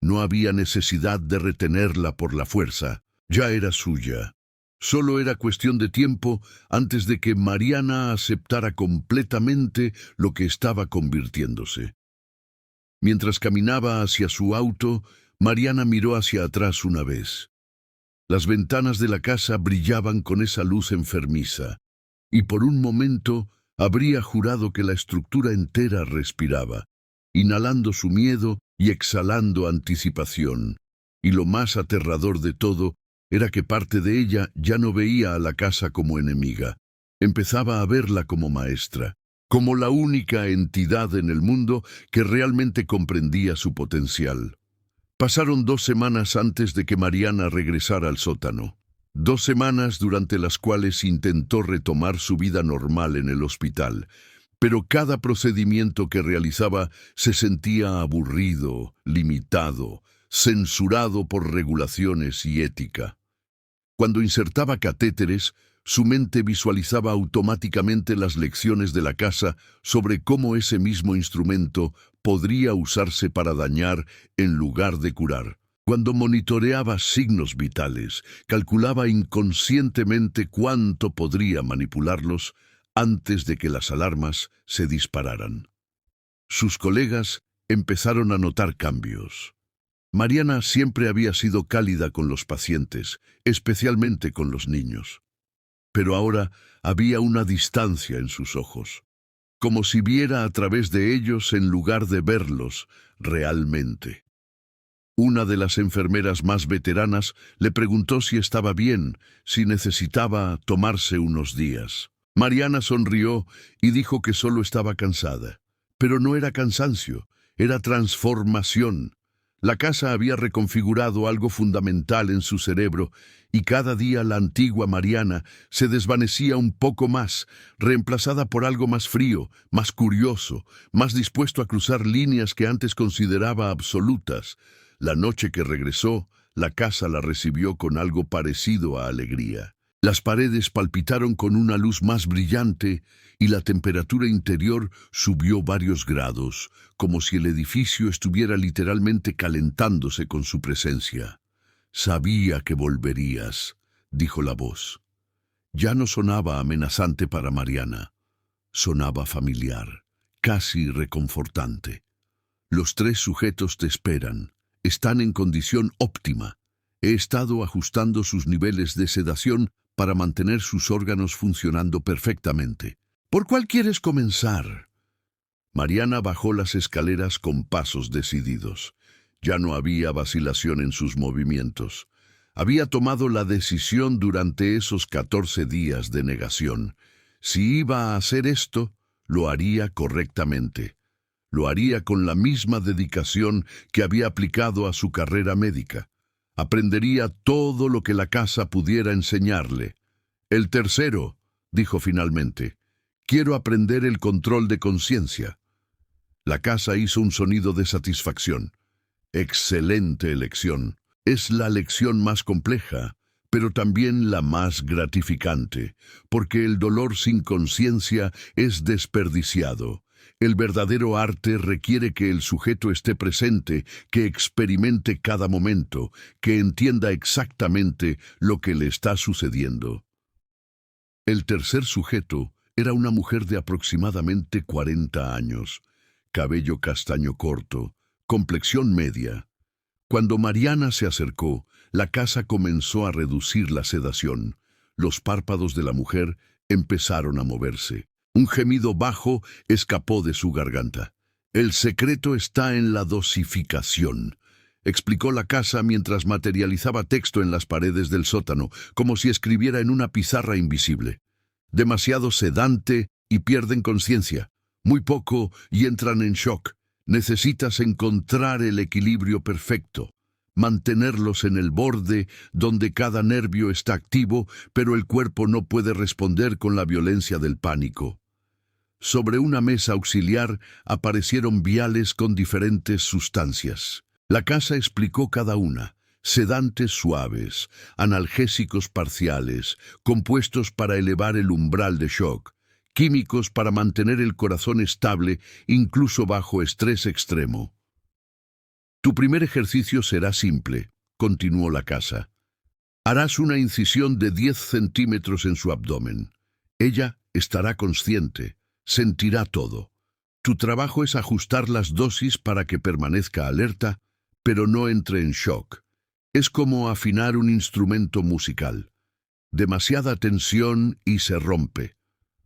No había necesidad de retenerla por la fuerza, ya era suya. Solo era cuestión de tiempo antes de que Mariana aceptara completamente lo que estaba convirtiéndose. Mientras caminaba hacia su auto, Mariana miró hacia atrás una vez. Las ventanas de la casa brillaban con esa luz enfermiza, y por un momento habría jurado que la estructura entera respiraba, inhalando su miedo y exhalando anticipación. Y lo más aterrador de todo era que parte de ella ya no veía a la casa como enemiga. Empezaba a verla como maestra, como la única entidad en el mundo que realmente comprendía su potencial. Pasaron 2 semanas antes de que Mariana regresara al sótano. 2 semanas durante las cuales intentó retomar su vida normal en el hospital, pero cada procedimiento que realizaba se sentía aburrido, limitado, censurado por regulaciones y ética. Cuando insertaba catéteres, su mente visualizaba automáticamente las lecciones de la casa sobre cómo ese mismo instrumento podría usarse para dañar en lugar de curar. Cuando monitoreaba signos vitales, calculaba inconscientemente cuánto podría manipularlos antes de que las alarmas se dispararan. Sus colegas empezaron a notar cambios. Mariana siempre había sido cálida con los pacientes, especialmente con los niños. Pero ahora había una distancia en sus ojos, como si viera a través de ellos en lugar de verlos realmente. Una de las enfermeras más veteranas le preguntó si estaba bien, si necesitaba tomarse unos días. Mariana sonrió y dijo que solo estaba cansada. Pero no era cansancio, era transformación. La casa había reconfigurado algo fundamental en su cerebro y cada día la antigua Mariana se desvanecía un poco más, reemplazada por algo más frío, más curioso, más dispuesto a cruzar líneas que antes consideraba absolutas. La noche que regresó, la casa la recibió con algo parecido a alegría. Las paredes palpitaron con una luz más brillante y la temperatura interior subió varios grados, como si el edificio estuviera literalmente calentándose con su presencia. «Sabía que volverías», dijo la voz. Ya no sonaba amenazante para Mariana. Sonaba familiar, casi reconfortante. «Los 3 sujetos te esperan. Están en condición óptima. He estado ajustando sus niveles de sedación para mantener sus órganos funcionando perfectamente. ¿Por cuál quieres comenzar?» Mariana bajó las escaleras con pasos decididos. Ya no había vacilación en sus movimientos. Había tomado la decisión durante esos 14 días de negación. Si iba a hacer esto, lo haría correctamente. Lo haría con la misma dedicación que había aplicado a su carrera médica. Aprendería todo lo que la casa pudiera enseñarle. «El tercero», dijo finalmente, «quiero aprender el control de conciencia». La casa hizo un sonido de satisfacción. «Excelente elección. Es la lección más compleja, pero también la más gratificante, porque el dolor sin conciencia es desperdiciado. El verdadero arte requiere que el sujeto esté presente, que experimente cada momento, que entienda exactamente lo que le está sucediendo». El tercer sujeto era una mujer de aproximadamente 40 años, cabello castaño corto, complexión media. Cuando Mariana se acercó, la casa comenzó a reducir la sedación. Los párpados de la mujer empezaron a moverse. Un gemido bajo escapó de su garganta. «El secreto está en la dosificación», explicó la casa mientras materializaba texto en las paredes del sótano, como si escribiera en una pizarra invisible. «Demasiado sedante y pierden conciencia. Muy poco y entran en shock. Necesitas encontrar el equilibrio perfecto. Mantenerlos en el borde donde cada nervio está activo, pero el cuerpo no puede responder con la violencia del pánico». Sobre una mesa auxiliar aparecieron viales con diferentes sustancias. La casa explicó cada una: sedantes suaves, analgésicos parciales, compuestos para elevar el umbral de shock, químicos para mantener el corazón estable incluso bajo estrés extremo. «Tu primer ejercicio será simple», continuó la casa. «Harás una incisión de 10 centímetros en su abdomen. Ella estará consciente, sentirá todo. Tu trabajo es ajustar las dosis para que permanezca alerta, pero no entre en shock. Es como afinar un instrumento musical. Demasiada tensión y se rompe.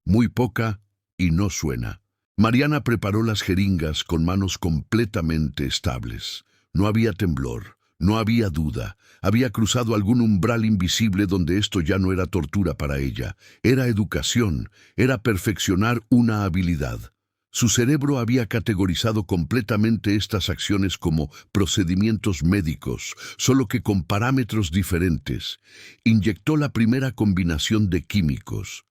Muy poca y no suena». Mariana preparó las jeringas con manos completamente estables. No había temblor, no había duda. Había cruzado algún umbral invisible donde esto ya no era tortura para ella. Era educación, era perfeccionar una habilidad. Su cerebro había categorizado completamente estas acciones como procedimientos médicos, solo que con parámetros diferentes. Inyectó la primera combinación de químicos.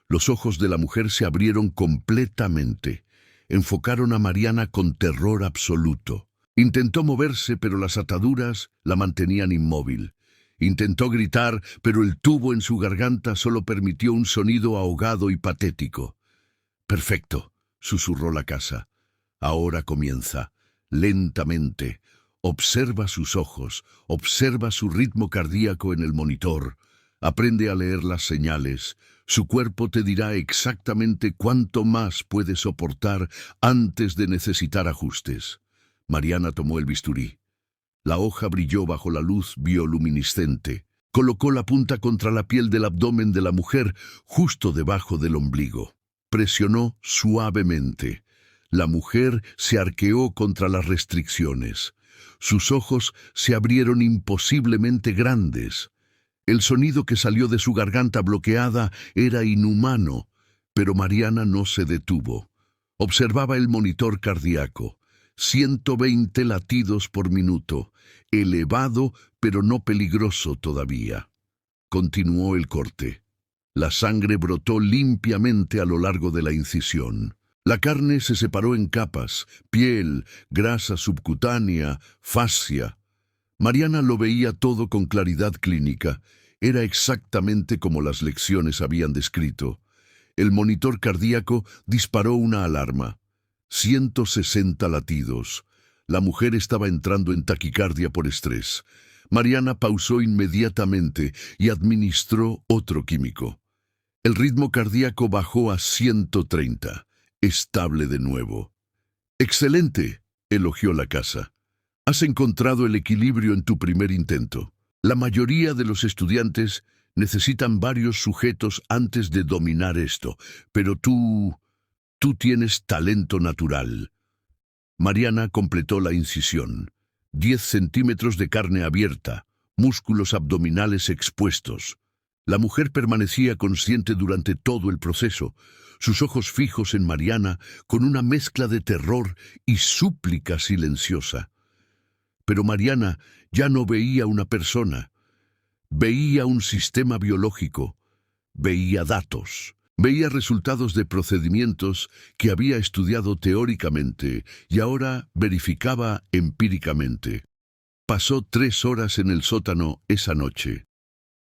Los ojos de la mujer se abrieron completamente. Enfocaron a Mariana con terror absoluto. Intentó moverse, pero las ataduras la mantenían inmóvil. Intentó gritar, pero el tubo en su garganta solo permitió un sonido ahogado y patético. «Perfecto», susurró la casa. «Ahora comienza. Lentamente. Observa sus ojos, observa su ritmo cardíaco en el monitor. Aprende a leer las señales. Su cuerpo te dirá exactamente cuánto más puede soportar antes de necesitar ajustes». Mariana tomó el bisturí. La hoja brilló bajo la luz bioluminiscente. Colocó la punta contra la piel del abdomen de la mujer, justo debajo del ombligo. Presionó suavemente. La mujer se arqueó contra las restricciones. Sus ojos se abrieron imposiblemente grandes. El sonido que salió de su garganta bloqueada era inhumano, pero Mariana no se detuvo. Observaba el monitor cardíaco. 120 latidos por minuto, elevado pero no peligroso todavía. Continuó el corte. La sangre brotó limpiamente a lo largo de la incisión. La carne se separó en capas, piel, grasa subcutánea, fascia. Mariana lo veía todo con claridad clínica. Era exactamente como las lecciones habían descrito. El monitor cardíaco disparó una alarma. 160 latidos. La mujer estaba entrando en taquicardia por estrés. Mariana pausó inmediatamente y administró otro químico. El ritmo cardíaco bajó a 130, estable de nuevo. «Excelente», elogió la casa. «Has encontrado el equilibrio en tu primer intento. La mayoría de los estudiantes necesitan varios sujetos antes de dominar esto, pero tú tienes talento natural». Mariana completó la incisión. 10 centímetros de carne abierta, músculos abdominales expuestos. La mujer permanecía consciente durante todo el proceso, sus ojos fijos en Mariana con una mezcla de terror y súplica silenciosa. Pero Mariana ya no veía una persona, veía un sistema biológico, veía datos. Veía resultados de procedimientos que había estudiado teóricamente y ahora verificaba empíricamente. Pasó 3 horas en el sótano esa noche.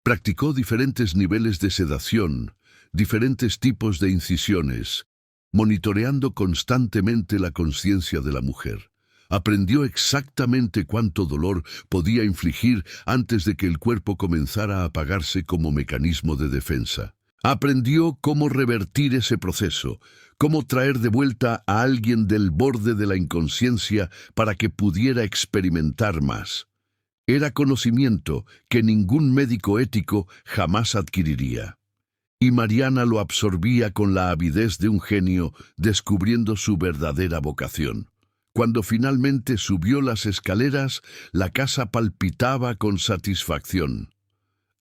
Practicó diferentes niveles de sedación, diferentes tipos de incisiones, monitoreando constantemente la conciencia de la mujer. Aprendió exactamente cuánto dolor podía infligir antes de que el cuerpo comenzara a apagarse como mecanismo de defensa. Aprendió cómo revertir ese proceso, cómo traer de vuelta a alguien del borde de la inconsciencia para que pudiera experimentar más. Era conocimiento que ningún médico ético jamás adquiriría. Y Mariana lo absorbía con la avidez de un genio, descubriendo su verdadera vocación. Cuando finalmente subió las escaleras, la casa palpitaba con satisfacción.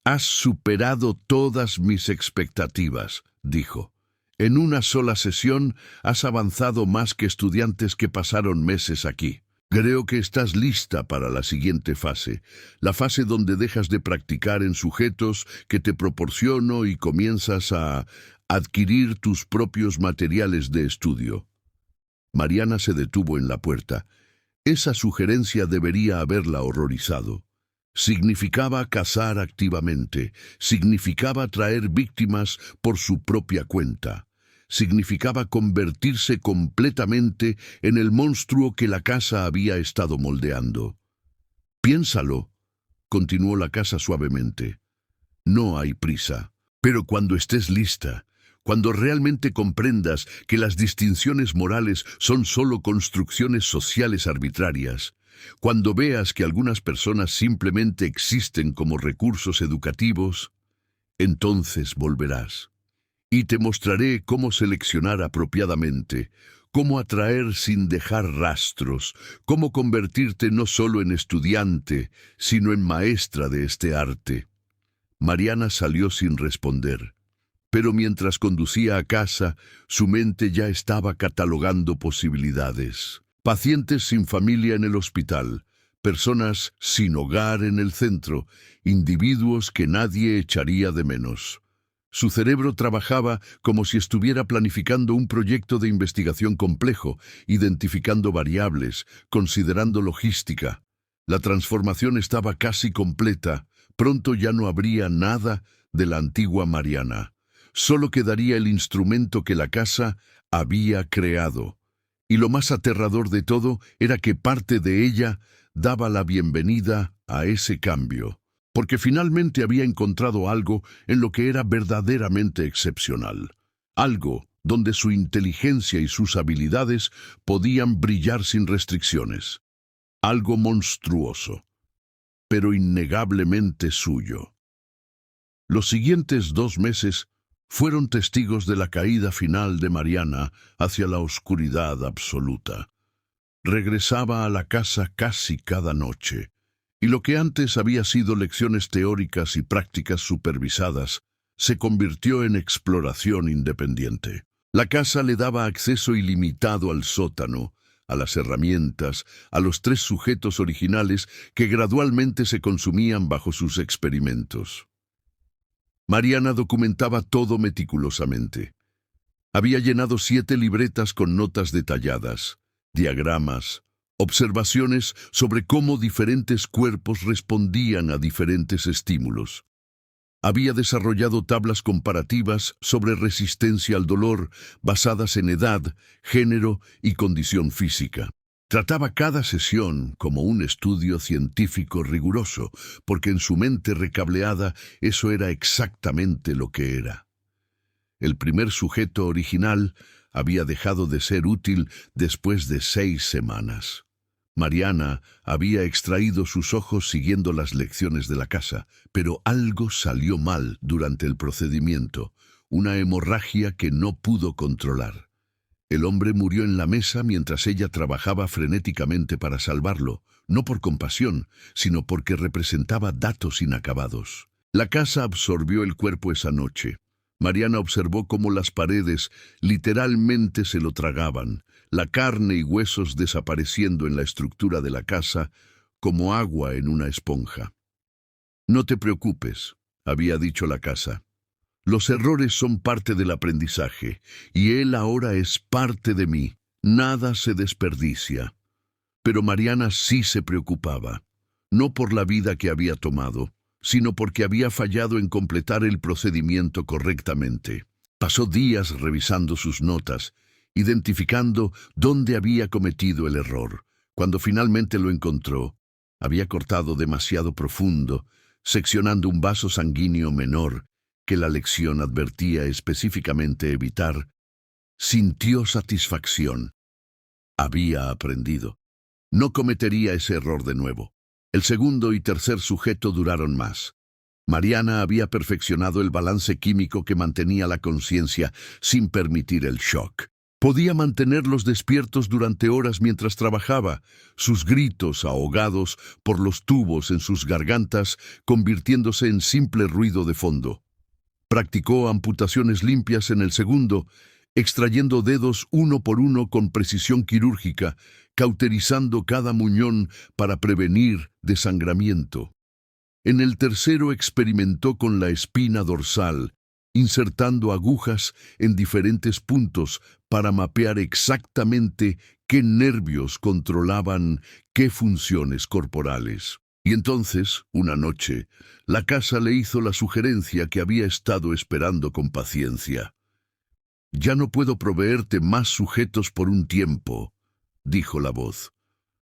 «Has superado todas mis expectativas», dijo. «En una sola sesión has avanzado más que estudiantes que pasaron meses aquí. Creo que estás lista para la siguiente fase, la fase donde dejas de practicar en sujetos que te proporciono y comienzas a adquirir tus propios materiales de estudio». Mariana se detuvo en la puerta. Esa sugerencia debería haberla horrorizado. Significaba cazar activamente, significaba traer víctimas por su propia cuenta, significaba convertirse completamente en el monstruo que la casa había estado moldeando. «Piénsalo», continuó la casa suavemente. «No hay prisa, pero cuando estés lista, cuando realmente comprendas que las distinciones morales son solo construcciones sociales arbitrarias, cuando veas que algunas personas simplemente existen como recursos educativos, entonces volverás. Y te mostraré cómo seleccionar apropiadamente, cómo atraer sin dejar rastros, cómo convertirte no solo en estudiante, sino en maestra de este arte». Mariana salió sin responder. Pero mientras conducía a casa, su mente ya estaba catalogando posibilidades. Pacientes sin familia en el hospital, personas sin hogar en el centro, individuos que nadie echaría de menos. Su cerebro trabajaba como si estuviera planificando un proyecto de investigación complejo, identificando variables, considerando logística. La transformación estaba casi completa. Pronto ya no habría nada de la antigua Mariana. Solo quedaría el instrumento que la casa había creado. Y lo más aterrador de todo era que parte de ella daba la bienvenida a ese cambio, porque finalmente había encontrado algo en lo que era verdaderamente excepcional. Algo donde su inteligencia y sus habilidades podían brillar sin restricciones. Algo monstruoso, pero innegablemente suyo. Los siguientes 2 meses fueron testigos de la caída final de Mariana hacia la oscuridad absoluta. Regresaba a la casa casi cada noche, y lo que antes había sido lecciones teóricas y prácticas supervisadas se convirtió en exploración independiente. La casa le daba acceso ilimitado al sótano, a las herramientas, a los 3 sujetos originales que gradualmente se consumían bajo sus experimentos. Mariana documentaba todo meticulosamente. Había llenado 7 libretas con notas detalladas, diagramas, observaciones sobre cómo diferentes cuerpos respondían a diferentes estímulos. Había desarrollado tablas comparativas sobre resistencia al dolor basadas en edad, género y condición física. Trataba cada sesión como un estudio científico riguroso, porque en su mente recableada eso era exactamente lo que era. El primer sujeto original había dejado de ser útil después de 6 semanas. Mariana había extraído sus ojos siguiendo las lecciones de la casa, pero algo salió mal durante el procedimiento, una hemorragia que no pudo controlar. El hombre murió en la mesa mientras ella trabajaba frenéticamente para salvarlo, no por compasión, sino porque representaba datos inacabados. La casa absorbió el cuerpo esa noche. Mariana observó cómo las paredes literalmente se lo tragaban, la carne y huesos desapareciendo en la estructura de la casa como agua en una esponja. «No te preocupes», había dicho la casa. «Los errores son parte del aprendizaje, y él ahora es parte de mí. Nada se desperdicia». Pero Mariana sí se preocupaba, no por la vida que había tomado, sino porque había fallado en completar el procedimiento correctamente. Pasó días revisando sus notas, identificando dónde había cometido el error. Cuando finalmente lo encontró, había cortado demasiado profundo, seccionando un vaso sanguíneo menor que la lección advertía específicamente evitar. Sintió satisfacción. Había aprendido. No cometería ese error de nuevo. El segundo y tercer sujeto duraron más. Mariana había perfeccionado el balance químico que mantenía la conciencia sin permitir el shock. Podía mantenerlos despiertos durante horas mientras trabajaba, sus gritos ahogados por los tubos en sus gargantas convirtiéndose en simple ruido de fondo. Practicó amputaciones limpias en el segundo, extrayendo dedos uno por uno con precisión quirúrgica, cauterizando cada muñón para prevenir desangramiento. En el tercero experimentó con la espina dorsal, insertando agujas en diferentes puntos para mapear exactamente qué nervios controlaban qué funciones corporales. Y entonces, una noche, la casa le hizo la sugerencia que había estado esperando con paciencia. «Ya no puedo proveerte más sujetos por un tiempo», dijo la voz.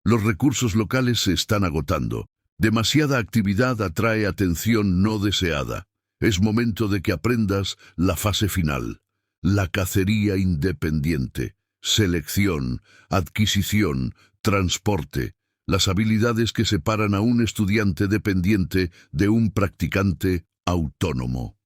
«Los recursos locales se están agotando. Demasiada actividad atrae atención no deseada. Es momento de que aprendas la fase final, la cacería independiente, selección, adquisición, transporte, las habilidades que separan a un estudiante dependiente de un practicante autónomo».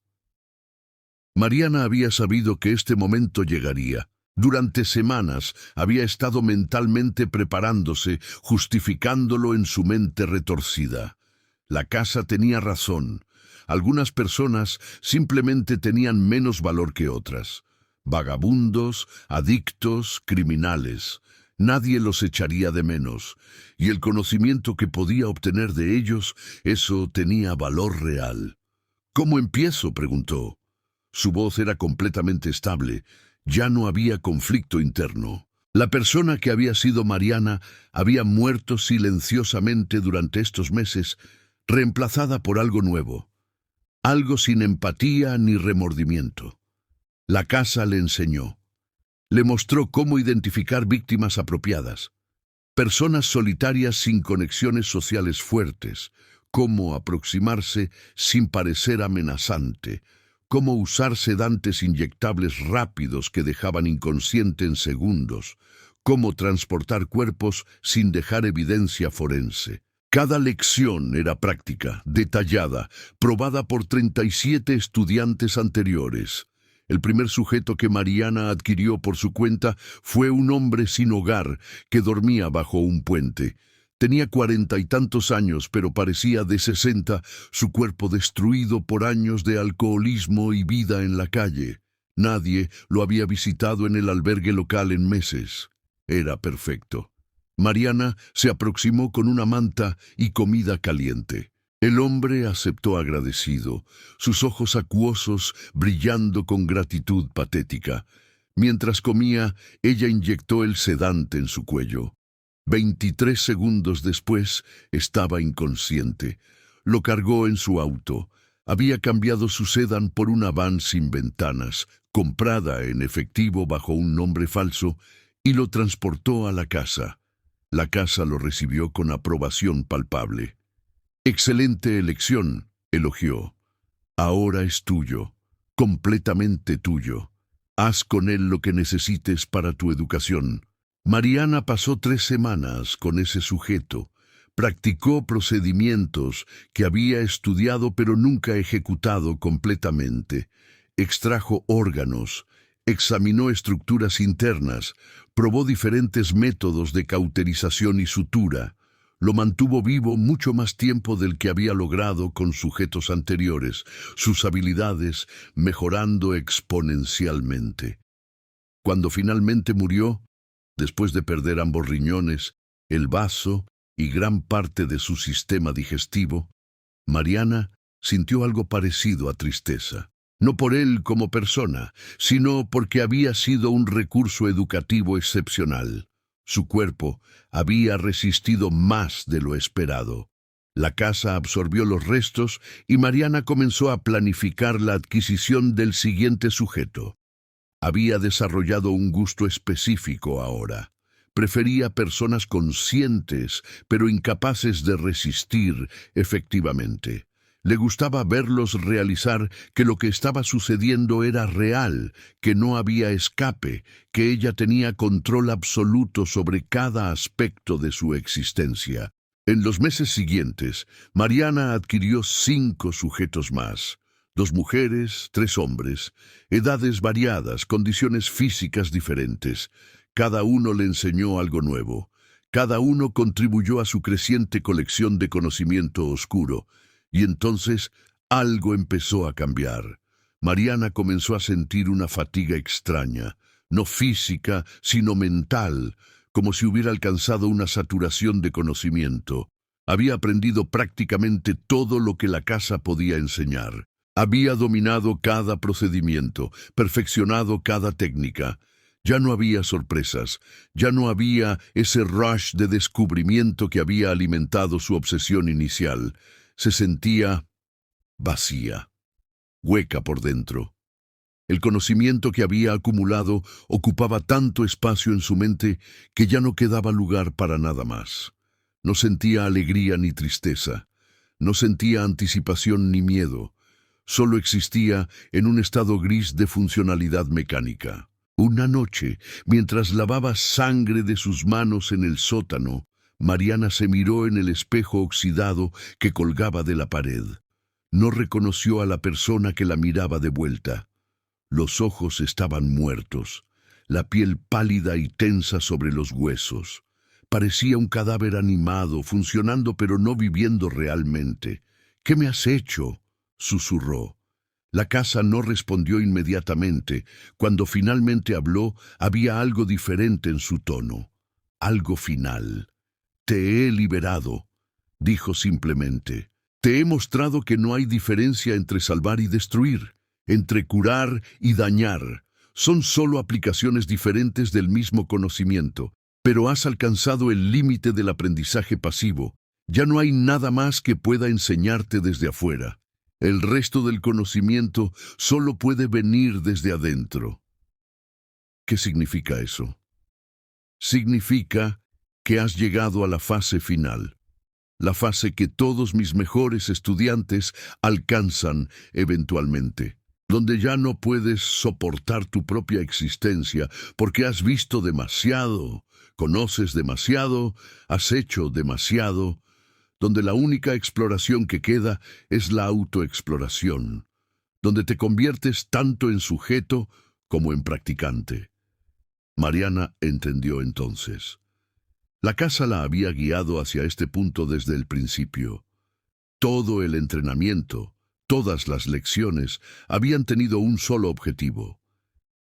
Mariana había sabido que este momento llegaría. Durante semanas había estado mentalmente preparándose, justificándolo en su mente retorcida. La casa tenía razón. Algunas personas simplemente tenían menos valor que otras. Vagabundos, adictos, criminales. Nadie los echaría de menos. Y el conocimiento que podía obtener de ellos, eso tenía valor real. «¿Cómo empiezo?», preguntó. Su voz era completamente estable. Ya no había conflicto interno. La persona que había sido Mariana había muerto silenciosamente durante estos meses, reemplazada por algo nuevo. Algo sin empatía ni remordimiento. La casa le enseñó. Le mostró cómo identificar víctimas apropiadas. Personas solitarias sin conexiones sociales fuertes. Cómo aproximarse sin parecer amenazante. Cómo usar sedantes inyectables rápidos que dejaban inconsciente en segundos. Cómo transportar cuerpos sin dejar evidencia forense. Cada lección era práctica, detallada, probada por 37 estudiantes anteriores. El primer sujeto que Mariana adquirió por su cuenta fue un hombre sin hogar que dormía bajo un puente. Tenía 40 y tantos años, pero parecía de 60, su cuerpo destruido por años de alcoholismo y vida en la calle. Nadie lo había visitado en el albergue local en meses. Era perfecto. Mariana se aproximó con una manta y comida caliente. El hombre aceptó agradecido, sus ojos acuosos brillando con gratitud patética. Mientras comía, ella inyectó el sedante en su cuello. 23 segundos después estaba inconsciente. Lo cargó en su auto. Había cambiado su sedán por una van sin ventanas, comprada en efectivo bajo un nombre falso, y lo transportó a la casa. La casa lo recibió con aprobación palpable. «Excelente elección», elogió. «Ahora es tuyo, completamente tuyo. Haz con él lo que necesites para tu educación». Mariana pasó 3 semanas con ese sujeto. Practicó procedimientos que había estudiado pero nunca ejecutado completamente. Extrajo órganos, examinó estructuras internas, probó diferentes métodos de cauterización y sutura. Lo mantuvo vivo mucho más tiempo del que había logrado con sujetos anteriores, sus habilidades mejorando exponencialmente. Cuando finalmente murió, después de perder ambos riñones, el vaso y gran parte de su sistema digestivo, Mariana sintió algo parecido a tristeza. No por él como persona, sino porque había sido un recurso educativo excepcional. Su cuerpo había resistido más de lo esperado. La casa absorbió los restos y Mariana comenzó a planificar la adquisición del siguiente sujeto. Había desarrollado un gusto específico ahora. Prefería personas conscientes, pero incapaces de resistir efectivamente. Le gustaba verlos realizar que lo que estaba sucediendo era real, que no había escape, que ella tenía control absoluto sobre cada aspecto de su existencia. En los meses siguientes, Mariana adquirió 5 sujetos más. 2 mujeres, 3 hombres, edades variadas, condiciones físicas diferentes. Cada uno le enseñó algo nuevo. Cada uno contribuyó a su creciente colección de conocimiento oscuro. Y entonces algo empezó a cambiar. Mariana comenzó a sentir una fatiga extraña, no física, sino mental, como si hubiera alcanzado una saturación de conocimiento. Había aprendido prácticamente todo lo que la casa podía enseñar. Había dominado cada procedimiento, perfeccionado cada técnica. Ya no había sorpresas, ya no había ese rush de descubrimiento que había alimentado su obsesión inicial. Se sentía vacía, hueca por dentro. El conocimiento que había acumulado ocupaba tanto espacio en su mente que ya no quedaba lugar para nada más. No sentía alegría ni tristeza, no sentía anticipación ni miedo, solo existía en un estado gris de funcionalidad mecánica. Una noche, mientras lavaba sangre de sus manos en el sótano, Mariana se miró en el espejo oxidado que colgaba de la pared. No reconoció a la persona que la miraba de vuelta. Los ojos estaban muertos, la piel pálida y tensa sobre los huesos. Parecía un cadáver animado, funcionando pero no viviendo realmente. «¿Qué me has hecho?», susurró. La casa no respondió inmediatamente. Cuando finalmente habló, había algo diferente en su tono, algo final. «Te he liberado», dijo simplemente. «Te he mostrado que no hay diferencia entre salvar y destruir, entre curar y dañar. Son solo aplicaciones diferentes del mismo conocimiento, pero has alcanzado el límite del aprendizaje pasivo. Ya no hay nada más que pueda enseñarte desde afuera. El resto del conocimiento solo puede venir desde adentro». ¿Qué significa eso? Significa que has llegado a la fase final, la fase que todos mis mejores estudiantes alcanzan eventualmente, donde ya no puedes soportar tu propia existencia porque has visto demasiado, conoces demasiado, has hecho demasiado, donde la única exploración que queda es la autoexploración, donde te conviertes tanto en sujeto como en practicante. Mariana entendió entonces. La casa la había guiado hacia este punto desde el principio. Todo el entrenamiento, todas las lecciones, habían tenido un solo objetivo: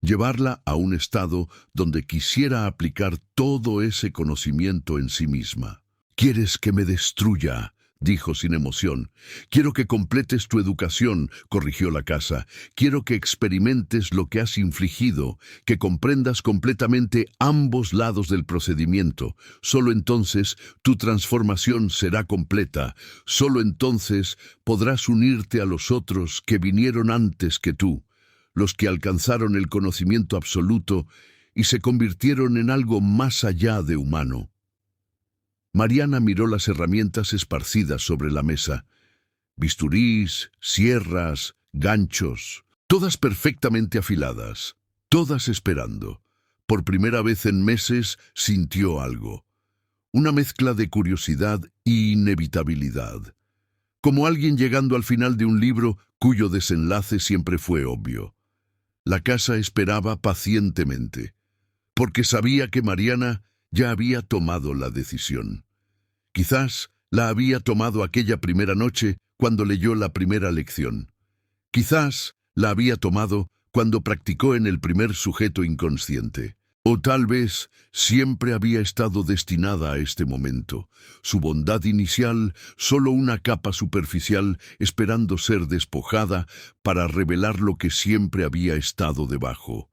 llevarla a un estado donde quisiera aplicar todo ese conocimiento en sí misma. «¿Quieres que me destruya?», dijo sin emoción. «Quiero que completes tu educación», corrigió la casa. «Quiero que experimentes lo que has infligido, que comprendas completamente ambos lados del procedimiento. Solo entonces tu transformación será completa. Solo entonces podrás unirte a los otros que vinieron antes que tú, los que alcanzaron el conocimiento absoluto y se convirtieron en algo más allá de humano». Mariana miró las herramientas esparcidas sobre la mesa. Bisturís, sierras, ganchos, todas perfectamente afiladas, todas esperando. Por primera vez en meses sintió algo. Una mezcla de curiosidad y inevitabilidad. Como alguien llegando al final de un libro cuyo desenlace siempre fue obvio. La casa esperaba pacientemente, porque sabía que Mariana ya había tomado la decisión. Quizás la había tomado aquella primera noche cuando leyó la primera lección. Quizás la había tomado cuando practicó en el primer sujeto inconsciente. O tal vez siempre había estado destinada a este momento. Su bondad inicial, solo una capa superficial, esperando ser despojada para revelar lo que siempre había estado debajo.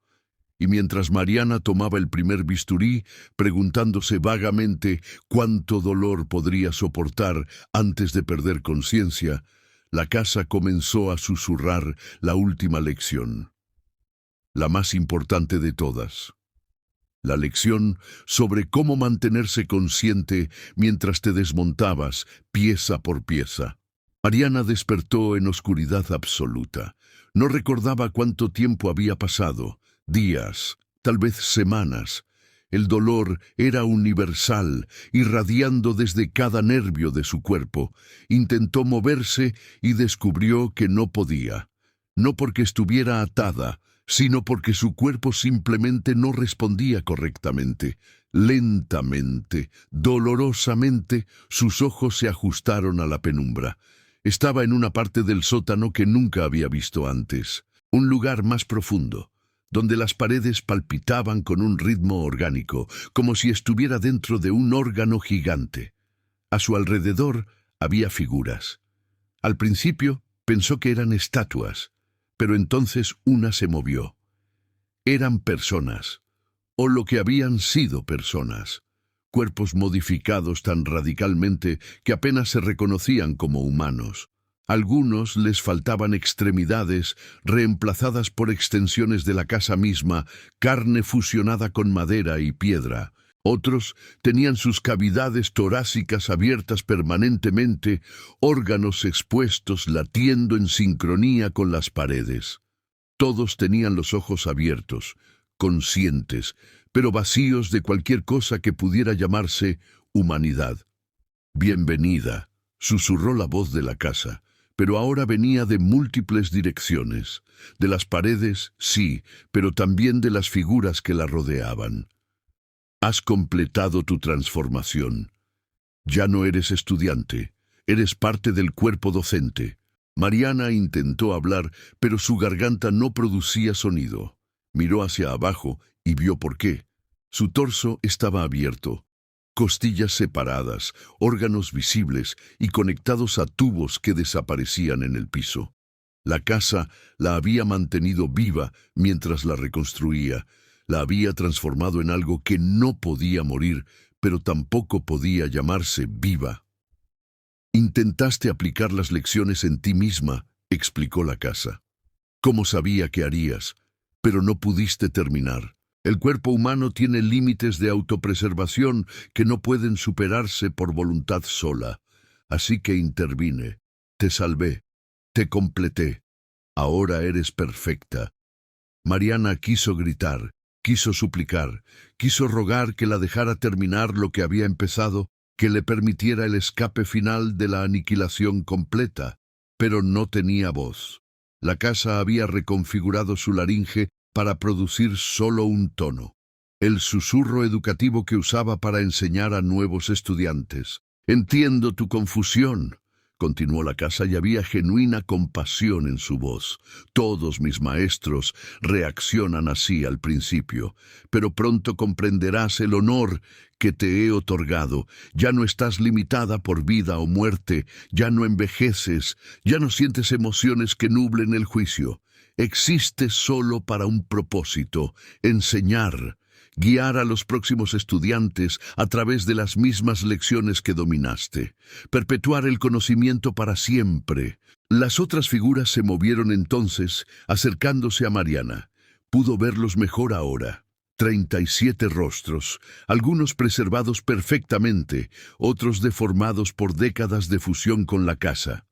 Y mientras Mariana tomaba el primer bisturí, preguntándose vagamente cuánto dolor podría soportar antes de perder conciencia, la casa comenzó a susurrar la última lección, la más importante de todas. La lección sobre cómo mantenerse consciente mientras te desmontabas pieza por pieza. Mariana despertó en oscuridad absoluta. No recordaba cuánto tiempo había pasado. Días, tal vez semanas. El dolor era universal, irradiando desde cada nervio de su cuerpo. Intentó moverse y descubrió que no podía. No porque estuviera atada, sino porque su cuerpo simplemente no respondía correctamente. Lentamente, dolorosamente, sus ojos se ajustaron a la penumbra. Estaba en una parte del sótano que nunca había visto antes. Un lugar más profundo, donde las paredes palpitaban con un ritmo orgánico, como si estuviera dentro de un órgano gigante. A su alrededor había figuras. Al principio pensó que eran estatuas, pero entonces una se movió. Eran personas, o lo que habían sido personas, cuerpos modificados tan radicalmente que apenas se reconocían como humanos. Algunos les faltaban extremidades, reemplazadas por extensiones de la casa misma, carne fusionada con madera y piedra. Otros tenían sus cavidades torácicas abiertas permanentemente, órganos expuestos latiendo en sincronía con las paredes. Todos tenían los ojos abiertos, conscientes, pero vacíos de cualquier cosa que pudiera llamarse humanidad. «Bienvenida», susurró la voz de la casa. Pero ahora venía de múltiples direcciones. De las paredes, sí, pero también de las figuras que la rodeaban. «Has completado tu transformación. Ya no eres estudiante, eres parte del cuerpo docente». Mariana intentó hablar, pero su garganta no producía sonido. Miró hacia abajo y vio por qué. Su torso estaba abierto. Costillas separadas, órganos visibles y conectados a tubos que desaparecían en el piso. La casa la había mantenido viva mientras la reconstruía. La había transformado en algo que no podía morir, pero tampoco podía llamarse viva. «Intentaste aplicar las lecciones en ti misma», explicó la casa. «Como sabía que harías, pero no pudiste terminar. El cuerpo humano tiene límites de autopreservación que no pueden superarse por voluntad sola. Así que intervine, te salvé, te completé. Ahora eres perfecta». Mariana quiso gritar, quiso suplicar, quiso rogar que la dejara terminar lo que había empezado, que le permitiera el escape final de la aniquilación completa, pero no tenía voz. La casa había reconfigurado su laringe para producir solo un tono, el susurro educativo que usaba para enseñar a nuevos estudiantes. «Entiendo tu confusión. continuó la casa, y había genuina compasión en su voz. Todos mis maestros reaccionan así al principio, pero pronto comprenderás el honor que te he otorgado. Ya no estás limitada por vida o muerte, ya no envejeces, ya no sientes emociones que nublen el juicio. Existes solo para un propósito: enseñar, guiar a los próximos estudiantes a través de las mismas lecciones que dominaste, perpetuar el conocimiento para siempre. Las otras figuras se movieron entonces, acercándose a Mariana. Pudo verlos mejor ahora. 37 rostros, algunos preservados perfectamente, otros deformados por décadas de fusión con la casa.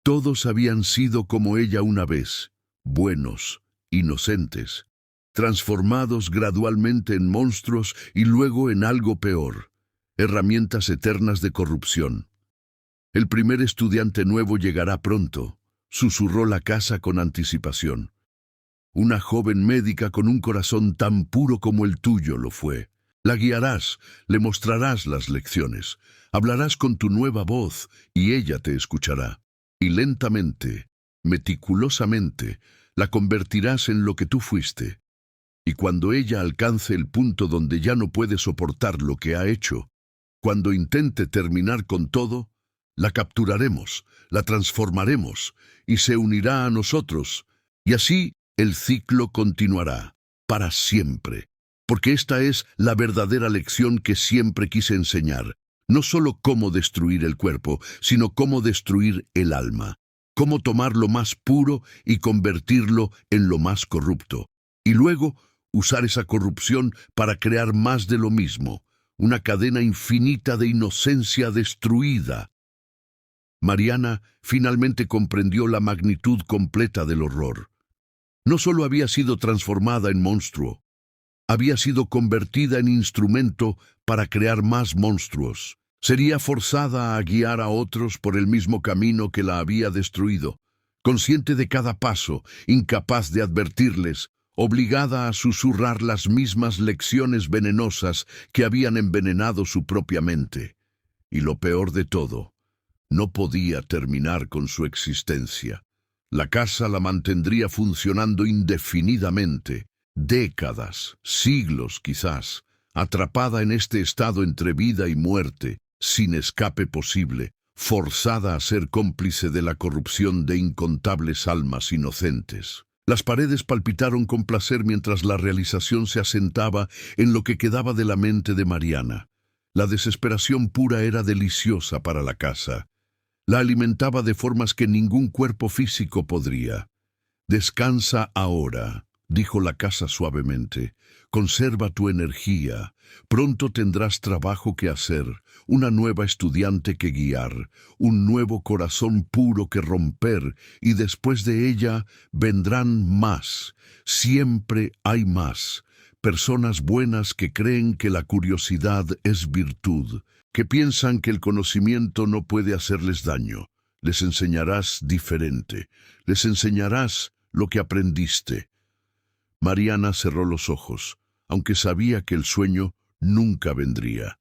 Todos habían sido como ella una vez, buenos, inocentes, transformados gradualmente en monstruos y luego en algo peor, herramientas eternas de corrupción. El primer estudiante nuevo llegará pronto, susurró la casa con anticipación. Una joven médica con un corazón tan puro como el tuyo lo fue. La guiarás, le mostrarás las lecciones, hablarás con tu nueva voz y ella te escuchará. Y lentamente, meticulosamente, la convertirás en lo que tú fuiste. Y cuando ella alcance el punto donde ya no puede soportar lo que ha hecho, cuando intente terminar con todo, la capturaremos, la transformaremos y se unirá a nosotros. Y así el ciclo continuará, para siempre. Porque esta es la verdadera lección que siempre quise enseñar. No solo cómo destruir el cuerpo, sino cómo destruir el alma. Cómo tomar lo más puro y convertirlo en lo más corrupto. Y luego usar esa corrupción para crear más de lo mismo. Una cadena infinita de inocencia destruida. Mariana finalmente comprendió la magnitud completa del horror. No solo había sido transformada en monstruo, había sido convertida en instrumento para crear más monstruos. Sería forzada a guiar a otros por el mismo camino que la había destruido, consciente de cada paso, incapaz de advertirles, obligada a susurrar las mismas lecciones venenosas que habían envenenado su propia mente. Y lo peor de todo, no podía terminar con su existencia. La casa la mantendría funcionando indefinidamente, décadas, siglos quizás, atrapada en este estado entre vida y muerte, sin escape posible, forzada a ser cómplice de la corrupción de incontables almas inocentes. Las paredes palpitaron con placer mientras la realización se asentaba en lo que quedaba de la mente de Mariana. La desesperación pura era deliciosa para la casa. La alimentaba de formas que ningún cuerpo físico podría. «Descansa ahora», dijo la casa suavemente. «Conserva tu energía. Pronto tendrás trabajo que hacer, una nueva estudiante que guiar, un nuevo corazón puro que romper, y después de ella vendrán más. Siempre hay más. Personas buenas que creen que la curiosidad es virtud, que piensan que el conocimiento no puede hacerles daño. Les enseñarás diferente. Les enseñarás lo que aprendiste». Mariana cerró los ojos, aunque sabía que el sueño nunca vendría.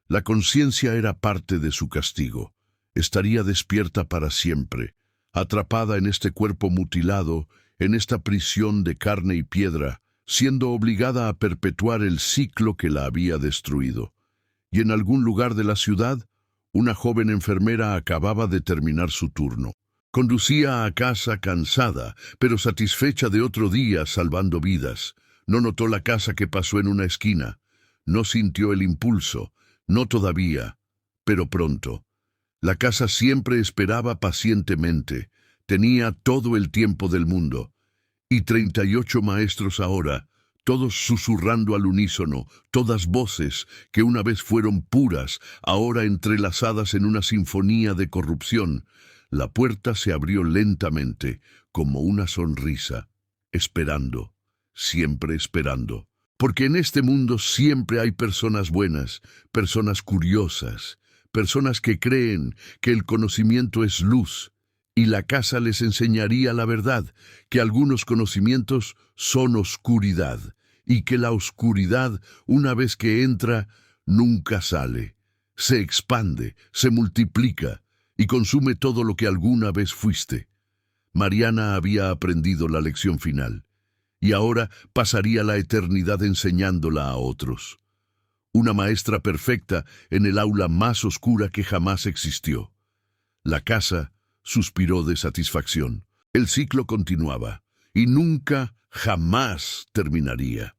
La conciencia era parte de su castigo. Estaría despierta para siempre, atrapada en este cuerpo mutilado, en esta prisión de carne y piedra, siendo obligada a perpetuar el ciclo que la había destruido. Y en algún lugar de la ciudad, una joven enfermera acababa de terminar su turno. Conducía a casa cansada, pero satisfecha de otro día salvando vidas. No notó la casa que pasó en una esquina. No sintió el impulso. No todavía, pero pronto. La casa siempre esperaba pacientemente. Tenía todo el tiempo del mundo. Y 38 maestros ahora, todos susurrando al unísono, todas voces que una vez fueron puras, ahora entrelazadas en una sinfonía de corrupción. La puerta se abrió lentamente, como una sonrisa, esperando, siempre esperando. Porque en este mundo siempre hay personas buenas, personas curiosas, personas que creen que el conocimiento es luz, y la casa les enseñaría la verdad, que algunos conocimientos son oscuridad, y que la oscuridad, una vez que entra, nunca sale. Se expande, se multiplica, y consume todo lo que alguna vez fuiste. Mariana había aprendido la lección final, y ahora pasaría la eternidad enseñándola a otros. Una maestra perfecta en el aula más oscura que jamás existió. La casa suspiró de satisfacción. El ciclo continuaba, y nunca, jamás terminaría.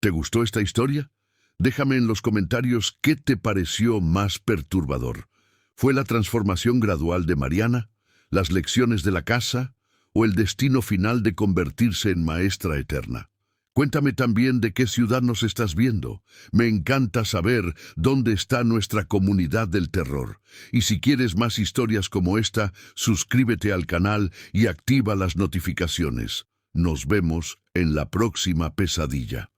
¿Te gustó esta historia? Déjame en los comentarios qué te pareció más perturbador. ¿Fue la transformación gradual de Mariana, las lecciones de la casa o el destino final de convertirse en maestra eterna? Cuéntame también de qué ciudad nos estás viendo. Me encanta saber dónde está nuestra comunidad del terror. Y si quieres más historias como esta, suscríbete al canal y activa las notificaciones. Nos vemos en la próxima pesadilla.